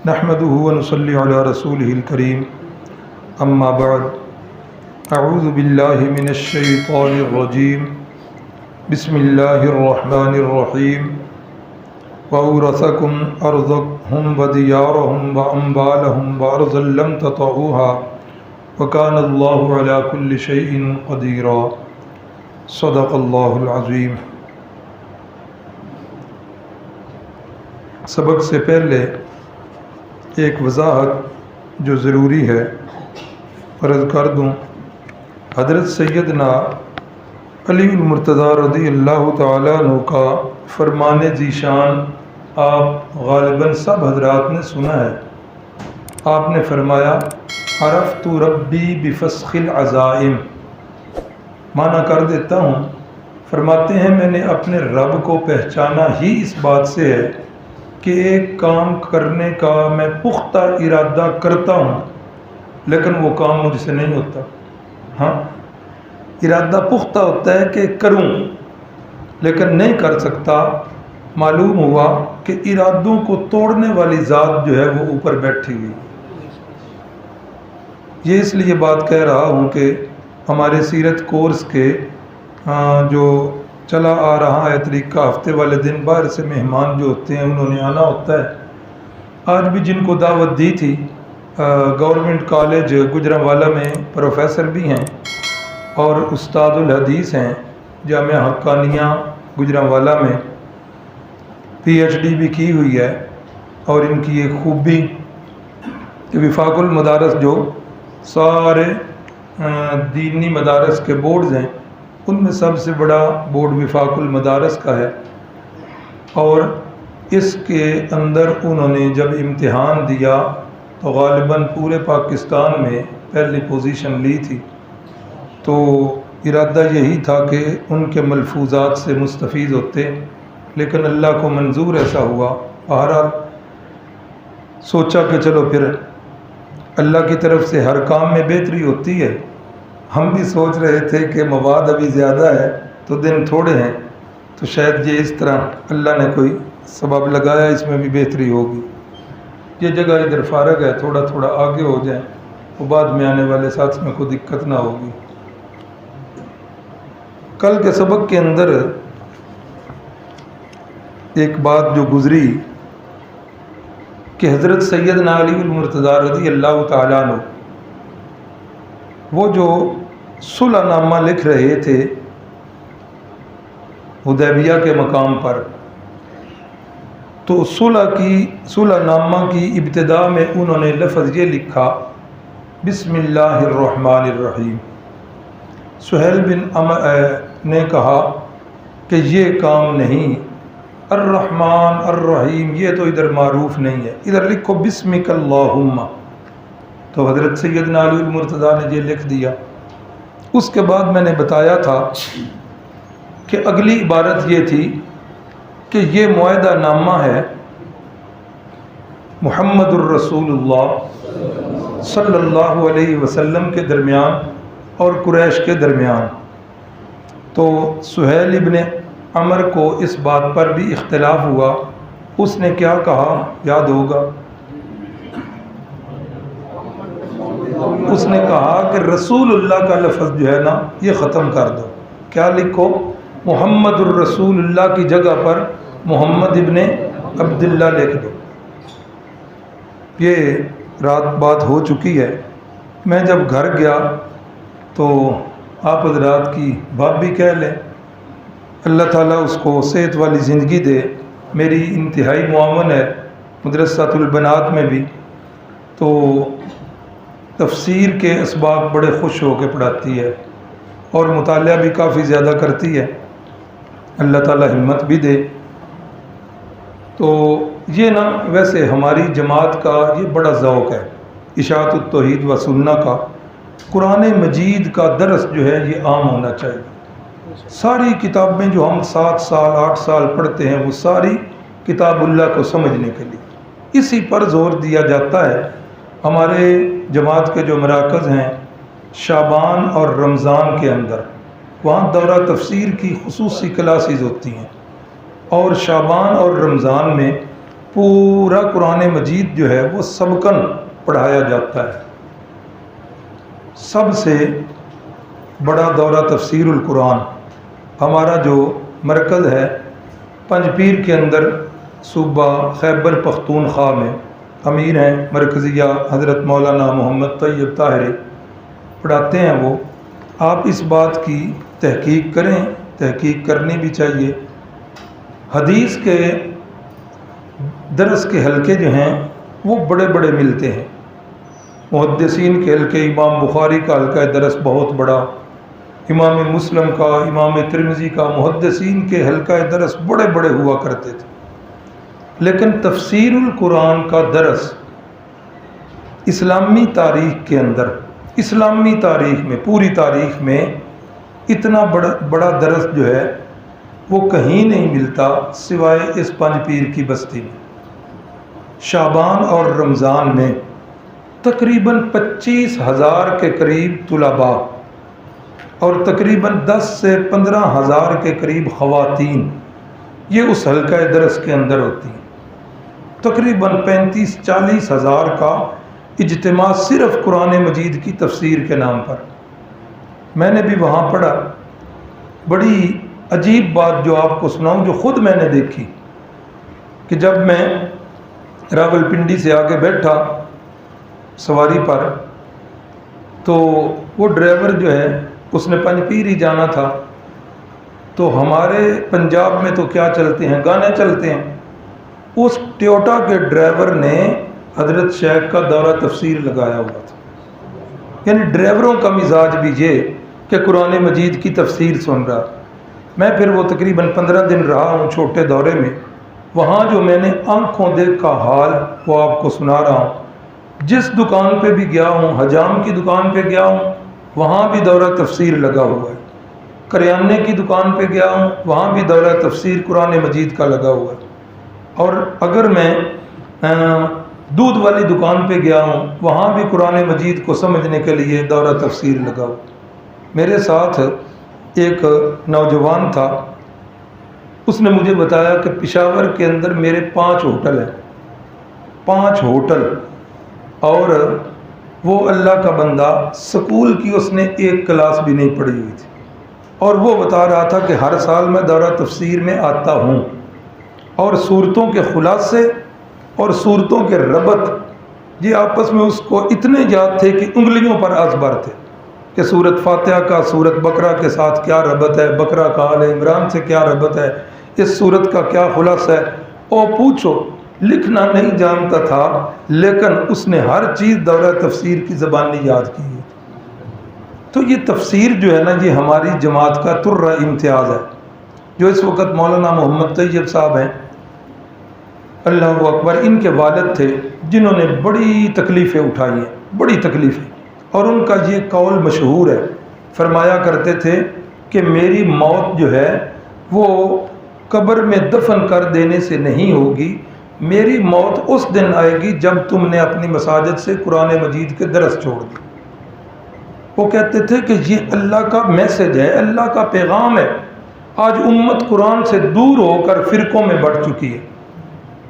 نحمده ونصلي على رسوله الكريم اما بعد اعوذ باللہ من الشیطان الرجیم بسم اللہ الرحمن الرحیم وَأَوْرَثَكُمْ أَرْضَكُمْ وَدِيَارَهُمْ وَأَمْوَالَهُمْ وَأَرْضًا لَّمْ تَطَئُوهَا وَكَانَ اللَّهُ عَلَى كُلِّ شَيْءٍ قَدِيرًا صدق اللہ العظیم۔ سبق سے پہلے ایک وضاحت جو ضروری ہے عرض کر دوں۔ حضرت سیدنا علی المرتضیٰ رضی اللہ تعالیٰ عنہ کا فرمان ذیشان آپ غالباً سب حضرات نے سنا ہے۔ آپ نے فرمایا عرفت ربی بفسخ العزائم، معنی کر دیتا ہوں، فرماتے ہیں میں نے اپنے رب کو پہچانا ہی اس بات سے ہے کہ ایک کام کرنے کا میں پختہ ارادہ کرتا ہوں لیکن وہ کام مجھ سے نہیں ہوتا۔ ہاں، ارادہ پختہ ہوتا ہے کہ کروں لیکن نہیں کر سکتا۔ معلوم ہوا کہ ارادوں کو توڑنے والی ذات جو ہے وہ اوپر بیٹھی ہوئی۔ یہ اس لیے بات کہہ رہا ہوں کہ ہمارے سیرت کورس کے جو چلا آ رہا ہے طریقہ، ہفتے والے دن باہر سے مہمان جو ہوتے ہیں انہوں نے آنا ہوتا ہے۔ آج بھی جن کو دعوت دی تھی گورنمنٹ کالج گجرانوالہ میں پروفیسر بھی ہیں اور استاد الحدیث ہیں، جامعہ حقانیہ گجرانوالہ میں پی ایچ ڈی بھی کی ہوئی ہے، اور ان کی ایک خوبی کہ وفاق المدارس جو سارے دینی مدارس کے بورڈز ہیں ان میں سب سے بڑا بورڈ وفاق المدارس کا ہے، اور اس کے اندر انہوں نے جب امتحان دیا تو غالباً پورے پاکستان میں پہلی پوزیشن لی تھی۔ تو ارادہ یہی تھا کہ ان کے ملفوظات سے مستفید ہوتے، لیکن اللہ کو منظور ایسا ہوا۔ بہرحال سوچا کہ چلو پھر اللہ کی طرف سے ہر کام میں بہتری ہوتی ہے۔ ہم بھی سوچ رہے تھے کہ مواد ابھی زیادہ ہے تو دن تھوڑے ہیں، تو شاید یہ اس طرح اللہ نے کوئی سبب لگایا، اس میں بھی بہتری ہوگی۔ یہ جگہ ادھر فارغ ہے، تھوڑا تھوڑا آگے ہو جائیں تو بعد میں آنے والے ساتھ میں کوئی دقت نہ ہوگی۔ کل کے سبق کے اندر ایک بات جو گزری کہ حضرت سیدنا علی المرتضیٰ رضی اللہ تعالیٰ عنہ وہ جو صلح نامہ لکھ رہے تھے حدیبیہ کے مقام پر، تو صلح نامہ کی ابتدا میں انہوں نے لفظ یہ لکھا بسم اللہ الرحمن الرحیم۔ سہیل بن عمر نے کہا کہ یہ کام نہیں، الرحمن الرحیم یہ تو ادھر معروف نہیں ہے، ادھر لکھو بسمک اللہم۔ تو حضرت سیدنا علی المرتضیٰ نے یہ لکھ دیا۔ اس کے بعد میں نے بتایا تھا کہ اگلی عبارت یہ تھی کہ یہ معاہدہ نامہ ہے محمد الرسول اللہ صلی اللہ علیہ وسلم کے درمیان اور قریش کے درمیان۔ تو سہیل ابن عمر کو اس بات پر بھی اختلاف ہوا۔ اس نے کیا کہا یاد ہوگا؟ اس نے کہا کہ رسول اللہ کا لفظ جو ہے نا یہ ختم کر دو، کیا لکھو؟ محمد الرسول اللہ کی جگہ پر محمد ابن عبداللہ لکھ دو۔ یہ رات بات ہو چکی ہے۔ میں جب گھر گیا تو آپ حضرات کی بات بھی کہہ لیں، اللہ تعالیٰ اس کو صحت والی زندگی دے، میری انتہائی معاون ہے مدرسۃ البنات میں بھی، تو تفسیر کے اسباق بڑے خوش ہو کے پڑھاتی ہے اور مطالعہ بھی کافی زیادہ کرتی ہے، اللہ تعالیٰ ہمت بھی دے۔ تو یہ نا ویسے ہماری جماعت کا یہ بڑا ذوق ہے اشاعت التوحید و سنہ کا، قرآن مجید کا درس جو ہے یہ عام ہونا چاہیے۔ ساری کتابیں جو ہم 7 سال 8 سال پڑھتے ہیں وہ ساری کتاب اللہ کو سمجھنے کے لیے اسی پر زور دیا جاتا ہے۔ ہمارے جماعت کے جو مراکز ہیں شعبان اور رمضان کے اندر، وہاں دورہ تفسیر کی خصوصی کلاسز ہوتی ہیں، اور شعبان اور رمضان میں پورا قرآن مجید جو ہے وہ سبقاً پڑھایا جاتا ہے۔ سب سے بڑا دورہ تفسیر القرآن ہمارا جو مرکز ہے پنج پیر کے اندر صوبہ خیبر پختونخوا میں امیر ہیں مرکزیہ حضرت مولانا محمد طیب طاہری پڑھاتے ہیں وہ۔ آپ اس بات کی تحقیق کریں، تحقیق کرنی بھی چاہیے۔ حدیث کے درس کے حلقے جو ہیں وہ بڑے بڑے ملتے ہیں۔ محدثین کے حلقے، امام بخاری کا حلقہ درس بہت بڑا، امام مسلم کا، امام ترمذی کا، محدثین کے حلقہ درس بڑے بڑے ہوا کرتے تھے۔ لیکن تفسیر القرآن کا درس اسلامی تاریخ کے اندر، اسلامی تاریخ میں، پوری تاریخ میں اتنا بڑا درس جو ہے وہ کہیں نہیں ملتا سوائے اس پنج پیر کی بستی میں۔ شعبان اور رمضان میں تقریباً 25,000 کے قریب طلباء اور تقریباً 10 سے 15,000 کے قریب خواتین یہ اس حلقہ درس کے اندر ہوتی ہیں۔ تقریباً 35-40 ہزار کا اجتماع صرف قرآن مجید کی تفسیر کے نام پر۔ میں نے بھی وہاں پڑھا۔ بڑی عجیب بات جو آپ کو سناؤں، جو خود میں نے دیکھی، کہ جب میں راولپنڈی سے آگے بیٹھا سواری پر تو وہ ڈرائیور جو ہے اس نے پنج پیر ہی جانا تھا، تو ہمارے پنجاب میں تو کیا چلتے ہیں، گانے چلتے ہیں۔ اس ٹیوٹا کے ڈرائیور نے حضرت شیخ کا دورہ تفسیر لگایا ہوا تھا۔ یعنی ڈرائیوروں کا مزاج بھی یہ کہ قرآن مجید کی تفسیر سن رہا۔ میں پھر وہ تقریباً 15 دن رہا ہوں چھوٹے دورے میں، وہاں جو میں نے آنکھوں دیکھ کا حال وہ آپ کو سنا رہا ہوں۔ جس دکان پہ بھی گیا ہوں، حجام کی دکان پہ گیا ہوں، وہاں بھی دورہ تفسیر لگا ہوا ہے۔ کریانے کی دکان پہ گیا ہوں، وہاں بھی دورہ تفسیر قرآن مجید کا لگا ہوا ہے۔ اور اگر میں دودھ والی دکان پہ گیا ہوں، وہاں بھی قرآن مجید کو سمجھنے کے لیے دورہ تفسیر لگا ہوا۔ میرے ساتھ ایک نوجوان تھا، اس نے مجھے بتایا کہ پشاور کے اندر میرے 5 ہوٹل ہیں، 5 ہوٹل، اور وہ اللہ کا بندہ سکول کی اس نے ایک کلاس بھی نہیں پڑھی ہوئی تھی، اور وہ بتا رہا تھا کہ ہر سال میں دورہ تفسیر میں آتا ہوں، اور صورتوں کے خلاصے اور صورتوں کے ربط یہ آپس میں اس کو اتنے یاد تھے کہ انگلیوں پر ازبر تھے، کہ سورت فاتحہ کا سورت بقرہ کے ساتھ کیا ربط ہے، بقرہ کا آل عمران سے کیا ربط ہے، اس سورت کا کیا خلاصہ ہے۔ اور پوچھو، لکھنا نہیں جانتا تھا لیکن اس نے ہر چیز دورہ تفسیر کی زبانی یاد کی ہے۔ تو یہ تفسیر جو ہے نا، یہ ہماری جماعت کا ترہ امتیاز ہے۔ جو اس وقت مولانا محمد طیب صاحب ہیں، اللہ اکبر، ان کے والد تھے جنہوں نے بڑی تکلیفیں اٹھائی ہیں، بڑی تکلیفیں، اور ان کا یہ قول مشہور ہے، فرمایا کرتے تھے کہ میری موت جو ہے وہ قبر میں دفن کر دینے سے نہیں ہوگی، میری موت اس دن آئے گی جب تم نے اپنی مساجد سے قرآن مجید کے درس چھوڑ دی۔ وہ کہتے تھے کہ یہ اللہ کا میسج ہے، اللہ کا پیغام ہے۔ آج امت قرآن سے دور ہو کر فرقوں میں بڑھ چکی ہے،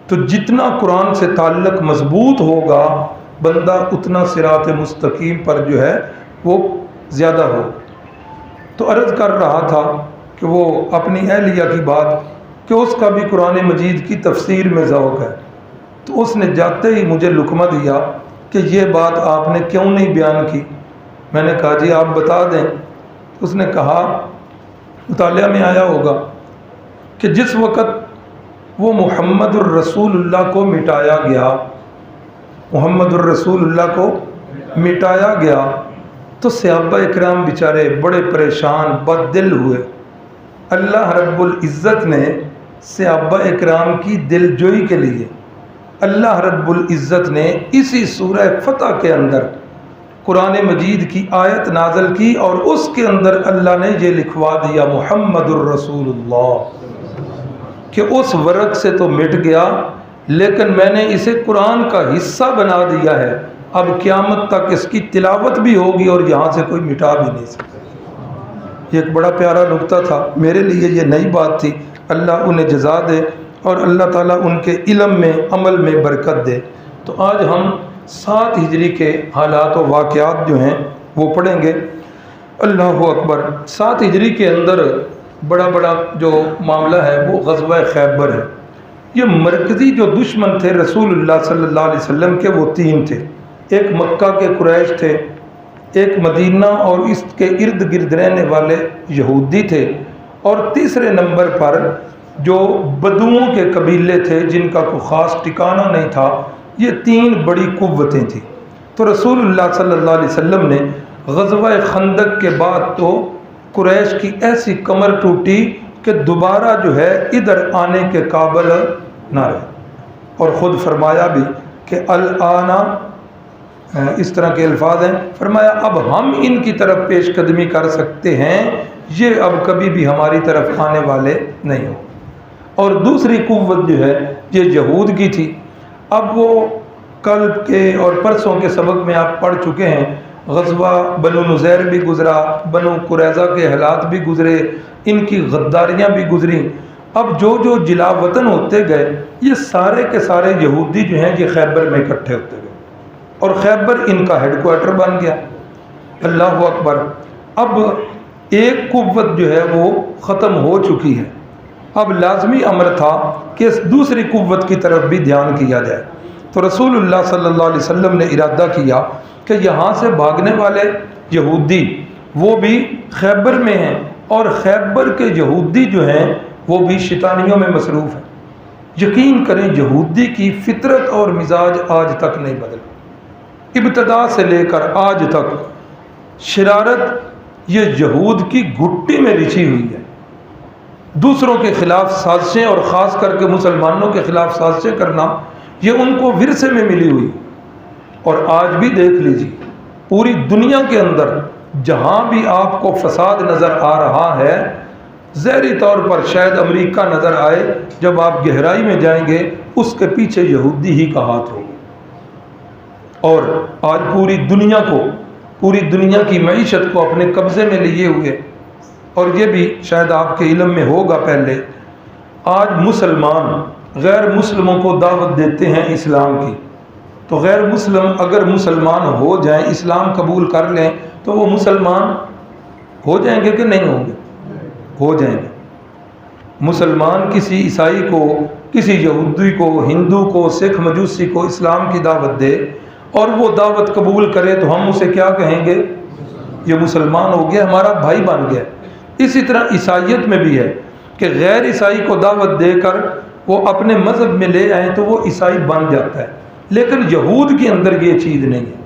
تو جتنا قرآن سے تعلق مضبوط ہوگا بندہ اتنا صراط مستقیم پر جو ہے وہ زیادہ ہو۔ تو عرض کر رہا تھا کہ وہ اپنی اہلیہ کی بات کہ اس کا بھی قرآن مجید کی تفسیر میں ذوق ہے، تو اس نے جاتے ہی مجھے لقمہ دیا کہ یہ بات آپ نے کیوں نہیں بیان کی۔ میں نے کہا جی آپ بتا دیں۔ اس نے کہا مطالعہ میں آیا ہوگا کہ جس وقت وہ محمد الرسول اللہ کو مٹایا گیا، محمد الرسول اللہ کو مٹایا گیا، تو صحابہ اکرام بیچارے بڑے پریشان بد دل ہوئے۔ اللہ رب العزت نے صحابہ اکرام کی دل جوئی کے لیے اللہ رب العزت نے اسی سورہ فتح کے اندر قرآن مجید کی آیت نازل کی، اور اس کے اندر اللہ نے یہ لکھوا دیا محمد الرسول اللہ، کہ اس ورق سے تو مٹ گیا لیکن میں نے اسے قرآن کا حصہ بنا دیا ہے، اب قیامت تک اس کی تلاوت بھی ہوگی اور یہاں سے کوئی مٹا بھی نہیں سکتا۔ یہ ایک بڑا پیارا نقطہ تھا، میرے لیے یہ نئی بات تھی، اللہ انہیں جزا دے اور اللہ تعالیٰ ان کے علم میں عمل میں برکت دے۔ تو آج ہم 7 ہجری کے حالات و واقعات جو ہیں وہ پڑھیں گے۔ اللہ اکبر۔ 7 ہجری کے اندر بڑا جو معاملہ ہے وہ غزوہ خیبر ہے۔ یہ مرکزی جو دشمن تھے رسول اللہ صلی اللہ علیہ وسلم کے وہ 3 تھے۔ ایک مکہ کے قریش تھے، ایک مدینہ اور اس کے ارد گرد رہنے والے یہودی تھے، اور تیسرے نمبر پر جو بدوؤں کے قبیلے تھے جن کا کوئی خاص ٹھکانہ نہیں تھا۔ یہ 3 بڑی قوتیں تھیں۔ تو رسول اللہ صلی اللہ علیہ وسلم نے غزوہ خندق کے بعد تو قریش کی ایسی کمر ٹوٹی کہ دوبارہ جو ہے ادھر آنے کے قابل نہ رہے، اور خود فرمایا بھی کہ الآن، اس طرح کے الفاظ ہیں، فرمایا اب ہم ان کی طرف پیش قدمی کر سکتے ہیں، یہ اب کبھی بھی ہماری طرف آنے والے نہیں ہو۔ اور دوسری قوت جو ہے یہ یہود کی تھی۔ اب وہ کل کے اور پرسوں کے سبق میں آپ پڑھ چکے ہیں، غزوہ بنو نذیر بھی گزرا، بنو قریظہ کے حالات بھی گزرے، ان کی غداریاں بھی گزریں۔ اب جو جلا وطن ہوتے گئے، یہ سارے کے سارے یہودی جو ہیں یہ خیبر میں اکٹھے ہوتے گئے، اور خیبر ان کا ہیڈ کوارٹر بن گیا۔ اللہ اکبر۔ اب ایک قوت جو ہے وہ ختم ہو چکی ہے، اب لازمی امر تھا کہ اس دوسری قوت کی طرف بھی دھیان کیا جائے۔ تو رسول اللہ صلی اللہ علیہ وسلم نے ارادہ کیا کہ یہاں سے بھاگنے والے یہودی وہ بھی خیبر میں ہیں، اور خیبر کے یہودی جو ہیں وہ بھی شیطانیوں میں مصروف ہیں۔ یقین کریں یہودی کی فطرت اور مزاج آج تک نہیں بدلا، ابتدا سے لے کر آج تک شرارت یہ یہود کی گھٹی میں رچھی ہوئی ہے۔ دوسروں کے خلاف سازشیں، اور خاص کر کے مسلمانوں کے خلاف سازشیں کرنا، یہ ان کو ورثے میں ملی ہوئی۔ اور آج بھی دیکھ لیجیے پوری دنیا کے اندر جہاں بھی آپ کو فساد نظر آ رہا ہے، ظاہری طور پر شاید امریکہ نظر آئے، جب آپ گہرائی میں جائیں گے اس کے پیچھے یہودی ہی کا ہاتھ ہوگا۔ اور آج پوری دنیا کی معیشت کو اپنے قبضے میں لیے ہوئے، اور یہ بھی شاید آپ کے علم میں ہوگا پہلے، آج مسلمان غیر مسلموں کو دعوت دیتے ہیں اسلام کی، تو غیر مسلم اگر مسلمان ہو جائیں، اسلام قبول کر لیں، تو وہ مسلمان ہو جائیں گے کہ نہیں ہوں گے؟ ہو جائیں گے۔ مسلمان کسی عیسائی کو، کسی یہودی کو، ہندو کو، سکھ مجوسی کو اسلام کی دعوت دے اور وہ دعوت قبول کرے تو ہم اسے کیا کہیں گے؟ یہ مسلمان ہو گیا، ہمارا بھائی بن گیا۔ اسی طرح عیسائیت میں بھی ہے کہ غیر عیسائی کو دعوت دے کر وہ اپنے مذہب میں لے آئیں تو وہ عیسائی بن جاتا ہے، لیکن یہود کے اندر یہ چیز نہیں ہے۔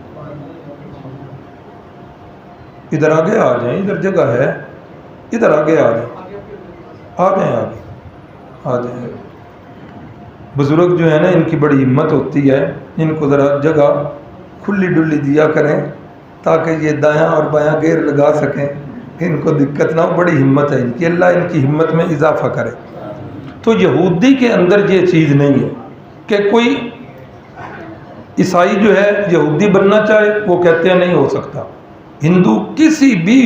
ادھر آگے آ جائیں، ادھر جگہ ہے، ادھر آگے آ جائیں، آ جائیں آگے آ جائیں۔ بزرگ جو ہے نا ان کی بڑی ہمت ہوتی ہے، ان کو ذرا جگہ کھلی ڈلی دیا کریں تاکہ یہ دایاں اور بایاں گیر لگا سکیں، ان کو دقت نہ ہو۔ بڑی ہمت ہے ان کی، اللہ ان کی ہمت میں اضافہ کرے۔ تو یہودی کے اندر یہ چیز نہیں ہے کہ کوئی عیسائی جو ہے یہودی بننا چاہے، وہ کہتے ہیں نہیں ہو سکتا۔ ہندو کسی بھی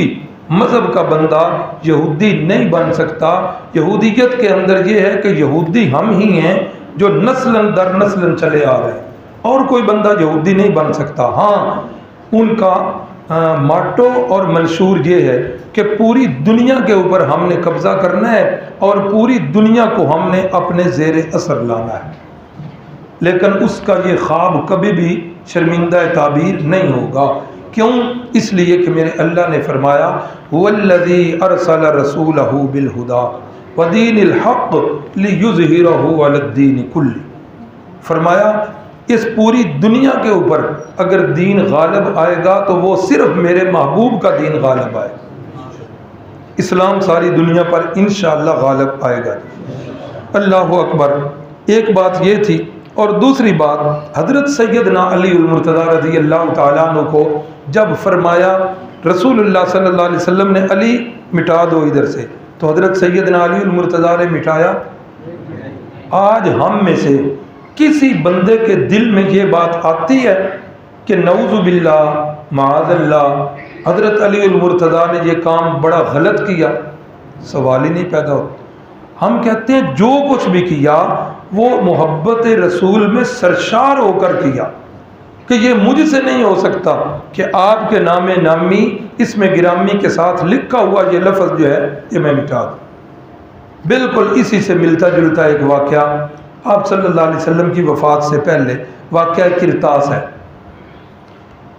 مذہب کا بندہ یہودی نہیں بن سکتا۔ یہودیت کے اندر یہ ہے کہ یہودی ہم ہی ہیں جو نسل در نسل چلے آ رہے ہیں، اور کوئی بندہ یہودی نہیں بن سکتا۔ ہاں، ان کا ماٹو اور منشور یہ ہے کہ پوری دنیا کے اوپر ہم نے قبضہ کرنا ہے اور پوری دنیا کو ہم نے اپنے زیر اثر لانا ہے، لیکن اس کا یہ خواب کبھی بھی شرمندہ تعبیر نہیں ہوگا۔ کیوں؟ اس لیے کہ میرے اللہ نے فرمایا والذی ارسل رسولہ بالہدی ودین الحق لیظہرہ علی الدین کلہ، فرمایا اس پوری دنیا کے اوپر اگر دین غالب آئے گا تو وہ صرف میرے محبوب کا دین غالب آئے گا۔ اسلام ساری دنیا پر انشاءاللہ غالب آئے گا۔ اللہ اکبر۔ ایک بات یہ تھی، اور دوسری بات حضرت سیدنا علی المرتضیٰ رضی اللہ تعالیٰ عنہ کو جب فرمایا رسول اللہ صلی اللہ علیہ وسلم نے علی مٹا دو ادھر سے، تو حضرت سیدنا علی المرتضیٰ نے مٹایا؟ آج ہم میں سے کسی بندے کے دل میں یہ بات آتی ہے کہ نعوذ باللہ معاذ اللہ حضرت علی المرتضیٰ نے یہ کام بڑا غلط کیا؟ سوال ہی نہیں پیدا ہوتا۔ ہم کہتے ہیں جو کچھ بھی کیا وہ محبت رسول میں سرشار ہو کر کیا، کہ یہ مجھ سے نہیں ہو سکتا کہ آپ کے نام نامی اس میں گرامی کے ساتھ لکھا ہوا یہ لفظ جو ہے یہ میں مٹا دوں۔ بالکل اسی سے ملتا جلتا ایک واقعہ آپ صلی اللہ علیہ وسلم کی وفات سے پہلے واقعہ کرتاس ہے،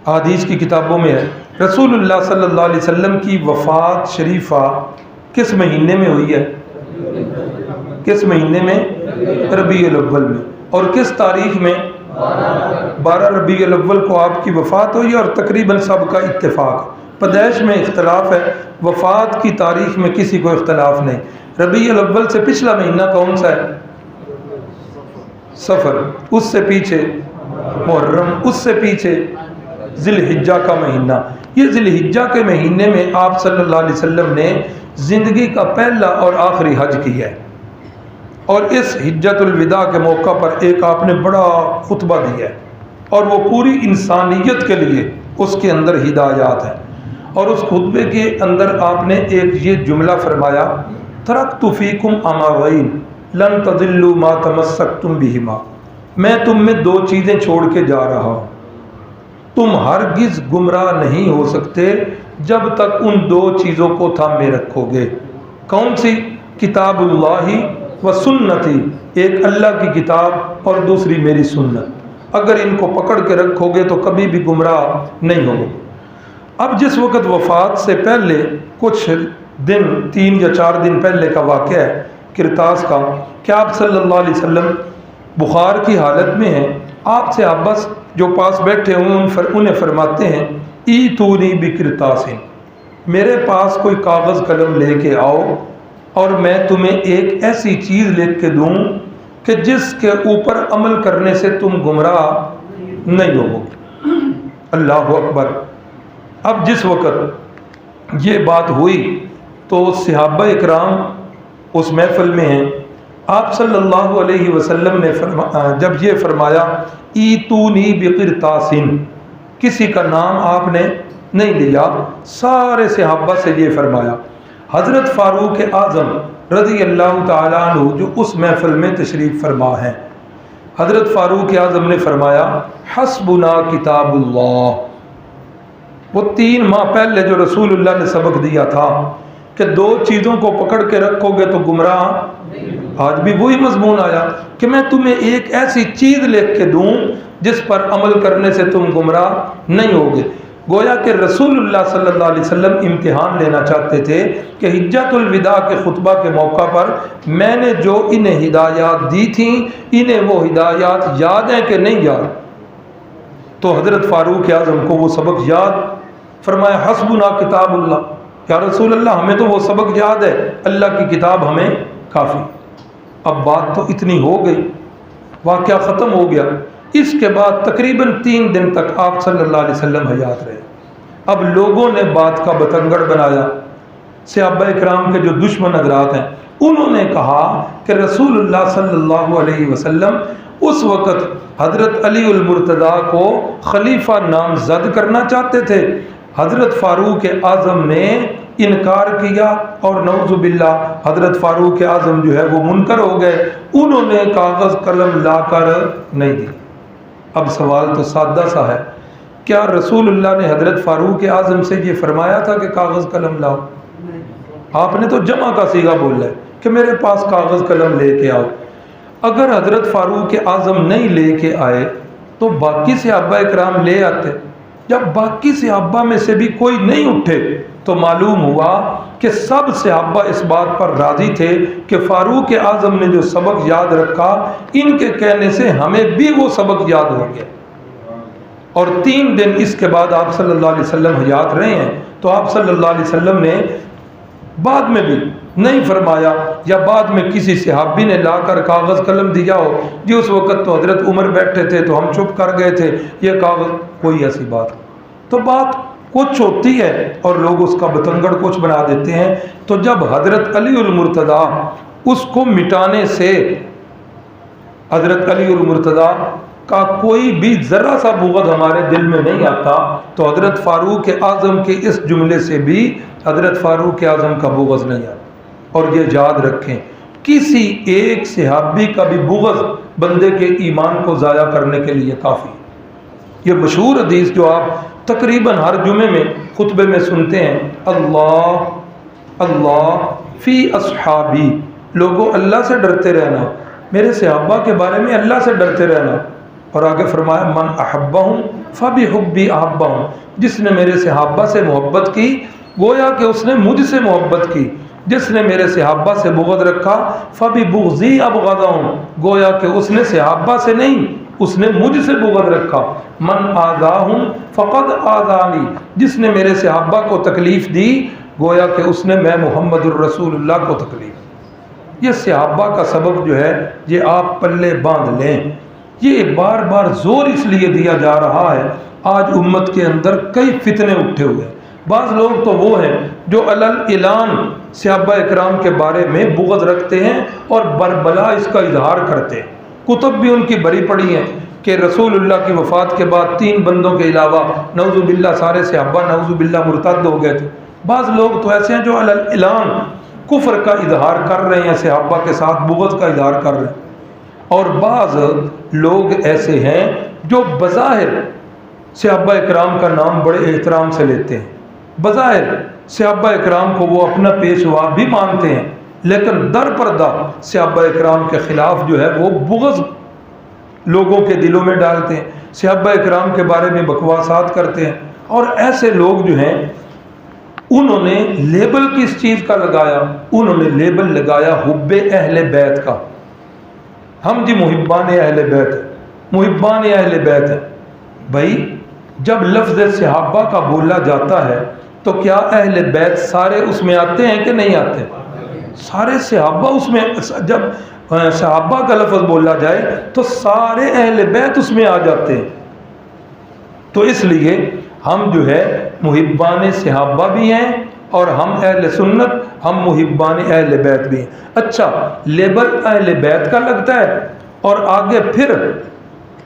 حدیث کی کتابوں میں ہے۔ رسول اللہ صلی اللہ علیہ وسلم کی وفات شریفہ کس مہینے میں ہوئی ہے؟ کس مہینے میں؟ ربیع الاول میں۔ اور کس تاریخ میں؟ 12 ربیع الاول کو آپ کی وفات ہوئی، اور تقریباً سب کا اتفاق، پیدائش میں اختلاف ہے، وفات کی تاریخ میں کسی کو اختلاف نہیں۔ ربیع الاول سے پچھلا مہینہ کون سا ہے؟ صفر، اس سے پیچھے محرم، اس سے پیچھے ذی الحجہ کا مہینہ۔ یہ ذی الحجہ کے مہینے میں آپ صلی اللہ علیہ وسلم نے زندگی کا پہلا اور آخری حج کیا ہے، اور اس حجۃ الوداع کے موقع پر ایک آپ نے بڑا خطبہ دیا ہے، اور وہ پوری انسانیت کے لیے اس کے اندر ہدایات ہیں۔ اور اس خطبے کے اندر آپ نے ایک یہ جملہ فرمایا، ترکت فیکم امرین لن تضلوا ما تمسکتم بہما، میں تم میں دو چیزیں چھوڑ کے جا رہا ہوں، تم ہرگز گمراہ نہیں ہو سکتے جب تک ان دو چیزوں کو تھامے رکھو گے۔ کون سی؟ کتاب اللہ و سنتی، ایک اللہ کی کتاب اور دوسری میری سنت، اگر ان کو پکڑ کے رکھو گے تو کبھی بھی گمراہ نہیں ہوگے۔ اب جس وقت وفات سے پہلے کچھ دن، 3 یا 4 دن پہلے کا واقعہ ہے کرتاس کا، کہ آپ صلی اللہ علیہ وسلم بخار کی حالت میں ہیں، آپ سے عباس جو پاس بیٹھے ہوئے انہیں فرماتے ہیں ایتونی بکرتاسن، میرے پاس کوئی کاغذ قلم لے کے آؤ اور میں تمہیں ایک ایسی چیز لکھ کے دوں کہ جس کے اوپر عمل کرنے سے تم گمراہ نہیں ہو۔ اللہ اکبر۔ اب جس وقت یہ بات ہوئی تو صحابہ اکرام اس محفل میں ہیں، آپ صلی اللہ علیہ وسلم نے جب یہ فرمایا ایتونی بقرطاسن، کسی کا نام آپ نے نہیں لیا، سارے صحابہ سے یہ فرمایا۔ حضرت فاروق اعظم رضی اللہ تعالیٰ عنہ جو اس محفل میں تشریف فرما ہیں، حضرت فاروق اعظم نے فرمایا حسبنا کتاب اللہ۔ وہ 3 ماہ پہلے جو رسول اللہ نے سبق دیا تھا کہ 2 چیزوں کو پکڑ کے رکھو گے تو گمراہ، آج بھی وہی مضمون آیا کہ میں تمہیں ایک ایسی چیز لکھ کے دوں جس پر عمل کرنے سے تم گمراہ نہیں ہوگے۔ گویا کہ رسول اللہ صلی اللہ علیہ وسلم امتحان لینا چاہتے تھے کہ حجۃ الوداع کے خطبہ کے موقع پر میں نے جو انہیں ہدایات دی تھیں، انہیں وہ ہدایات یاد ہیں کہ نہیں یاد؟ تو حضرت فاروق اعظم کو وہ سبق یاد، فرمایا حسبنا کتاب اللہ، یا رسول اللہ ہمیں تو وہ سبق یاد ہے، اللہ کی کتاب ہمیں کافی۔ اب بات تو اتنی ہو گئی، واقعہ ختم ہو گیا۔ اس کے بعد تقریباً 3 دن تک آپ صلی اللہ علیہ وسلم حیات رہے۔ اب لوگوں نے بات کا بتنگڑ بنایا، صحابہ اکرام کے جو دشمن حضرات ہیں انہوں نے کہا کہ رسول اللہ صلی اللہ علیہ وسلم اس وقت حضرت علی المرتضیٰ کو خلیفہ نامزد کرنا چاہتے تھے، حضرت فاروق اعظم نے انکار کیا، اور نعوذ باللہ حضرت فاروق اعظم جو ہے وہ منکر ہو گئے، انہوں نے کاغذ قلم لا کر نہیں دی۔ اب سوال تو سادہ سا ہے، کیا رسول اللہ نے حضرت فاروق اعظم سے یہ فرمایا تھا کہ کاغذ قلم لاؤ؟ آپ نے تو جمع کا صیغہ بولا ہے کہ میرے پاس کاغذ قلم لے کے آؤ۔ اگر حضرت فاروق اعظم نہیں لے کے آئے تو باقی صحابہ اکرام لے آتے، جب باقی صحابہ میں سے بھی کوئی نہیں اٹھے تو معلوم ہوا کہ سب صحابہ اس بات پر راضی تھے کہ فاروق اعظم نے جو سبق یاد رکھا ان کے کہنے سے ہمیں بھی وہ سبق یاد ہو گیا۔ اور 3 دن اس کے بعد آپ صلی اللہ علیہ وسلم حیات رہے ہیں، تو آپ صلی اللہ علیہ وسلم نے بعد میں بھی نہیں فرمایا، یا بعد میں کسی صحابی نے لا کر کاغذ قلم دیا ہو جی اس وقت تو حضرت عمر بیٹھے تھے تو ہم چپ کر گئے تھے، یہ کاغذ، کوئی ایسی بات۔ تو بات کچھ ہوتی ہے اور لوگ اس کا بتنگڑ کچھ بنا دیتے ہیں۔ تو جب حضرت علی المرتضیٰ اس کو مٹانے سے حضرت علی المرتضیٰ کا کوئی بھی ذرا سا بغض ہمارے دل میں نہیں آتا، تو حضرت فاروق اعظم کے اس جملے سے بھی حضرت فاروق اعظم کا بغض نہیں آتا۔ اور یہ یاد رکھیں، کسی ایک صحابی کا بھی بغض بندے کے ایمان کو ضائع کرنے کے لیے کافی. یہ مشہور حدیث جو آپ تقریباً ہر جمعے میں خطبے میں سنتے ہیں، اللہ اللہ فی اصحابی، لوگوں اللہ سے ڈرتے رہنا، میرے صحابہ کے بارے میں اللہ سے ڈرتے رہنا. اور آگے فرمایا من احبہم فبحبی احبہم، جس نے میرے صحابہ سے محبت کی گویا کہ اس نے مجھ سے محبت کی، جس نے میرے صحابہ سے بغض رکھا فببغضی ابغضہم، گویا کہ اس نے صحابہ سے نہیں، اس نے مجھ سے بغض رکھا. من آذاہم فقد آذانی، جس نے میرے صحابہ کو تکلیف دی گویا کہ اس نے میں محمد الرسول اللہ کو تکلیف. یہ صحابہ کا سبب جو ہے یہ آپ پلے باندھ لیں. یہ بار بار زور اس لیے دیا جا رہا ہے، آج امت کے اندر کئی فتنے اٹھے ہوئے ہیں. بعض لوگ تو وہ ہیں جو اعلان صحابہ اکرام کے بارے میں بغض رکھتے ہیں اور بربلا اس کا اظہار کرتے ہیں. کتب بھی ان کی بھری پڑی ہیں کہ رسول اللہ کی وفات کے بعد 3 بندوں کے علاوہ نعوذ باللہ سارے صحابہ نعوذ باللہ مرتد ہو گئے تھے. بعض لوگ تو ایسے ہیں جو اعلان کفر کا اظہار کر رہے ہیں، صحابہ کے ساتھ بغض کا اظہار کر رہے ہیں. اور بعض لوگ ایسے ہیں جو بظاہر صحابہ اکرام کا نام بڑے احترام سے لیتے ہیں، بظاہر صحابہ اکرام کو وہ اپنا پیشوا بھی مانتے ہیں، لیکن در پردہ صحابہ اکرام کے خلاف جو ہے وہ بغض لوگوں کے دلوں میں ڈالتے ہیں، صحابہ اکرام کے بارے میں بکواسات کرتے ہیں. اور ایسے لوگ جو ہیں انہوں نے لیبل کس چیز کا لگایا؟ انہوں نے لیبل لگایا حب اہل بیت کا. ہم جی محبان اہل بیت ہیں، محبان اہل بیت ہیں. بھائی جب لفظ صحابہ کا بولا جاتا ہے تو کیا اہل بیت سارے اس میں آتے ہیں کہ نہیں آتے؟ سارے صحابہ اس میں، جب صحابہ کا لفظ بولا جائے تو سارے اہل بیت اس میں آ جاتے ہیں. تو اس لیے ہم جو ہے محبان صحابہ بھی ہیں اور ہم اہل سنت، ہم محبان اہل بیت بھی ہیں. اچھا لیبل اہل بیت کا لگتا ہے اور آگے پھر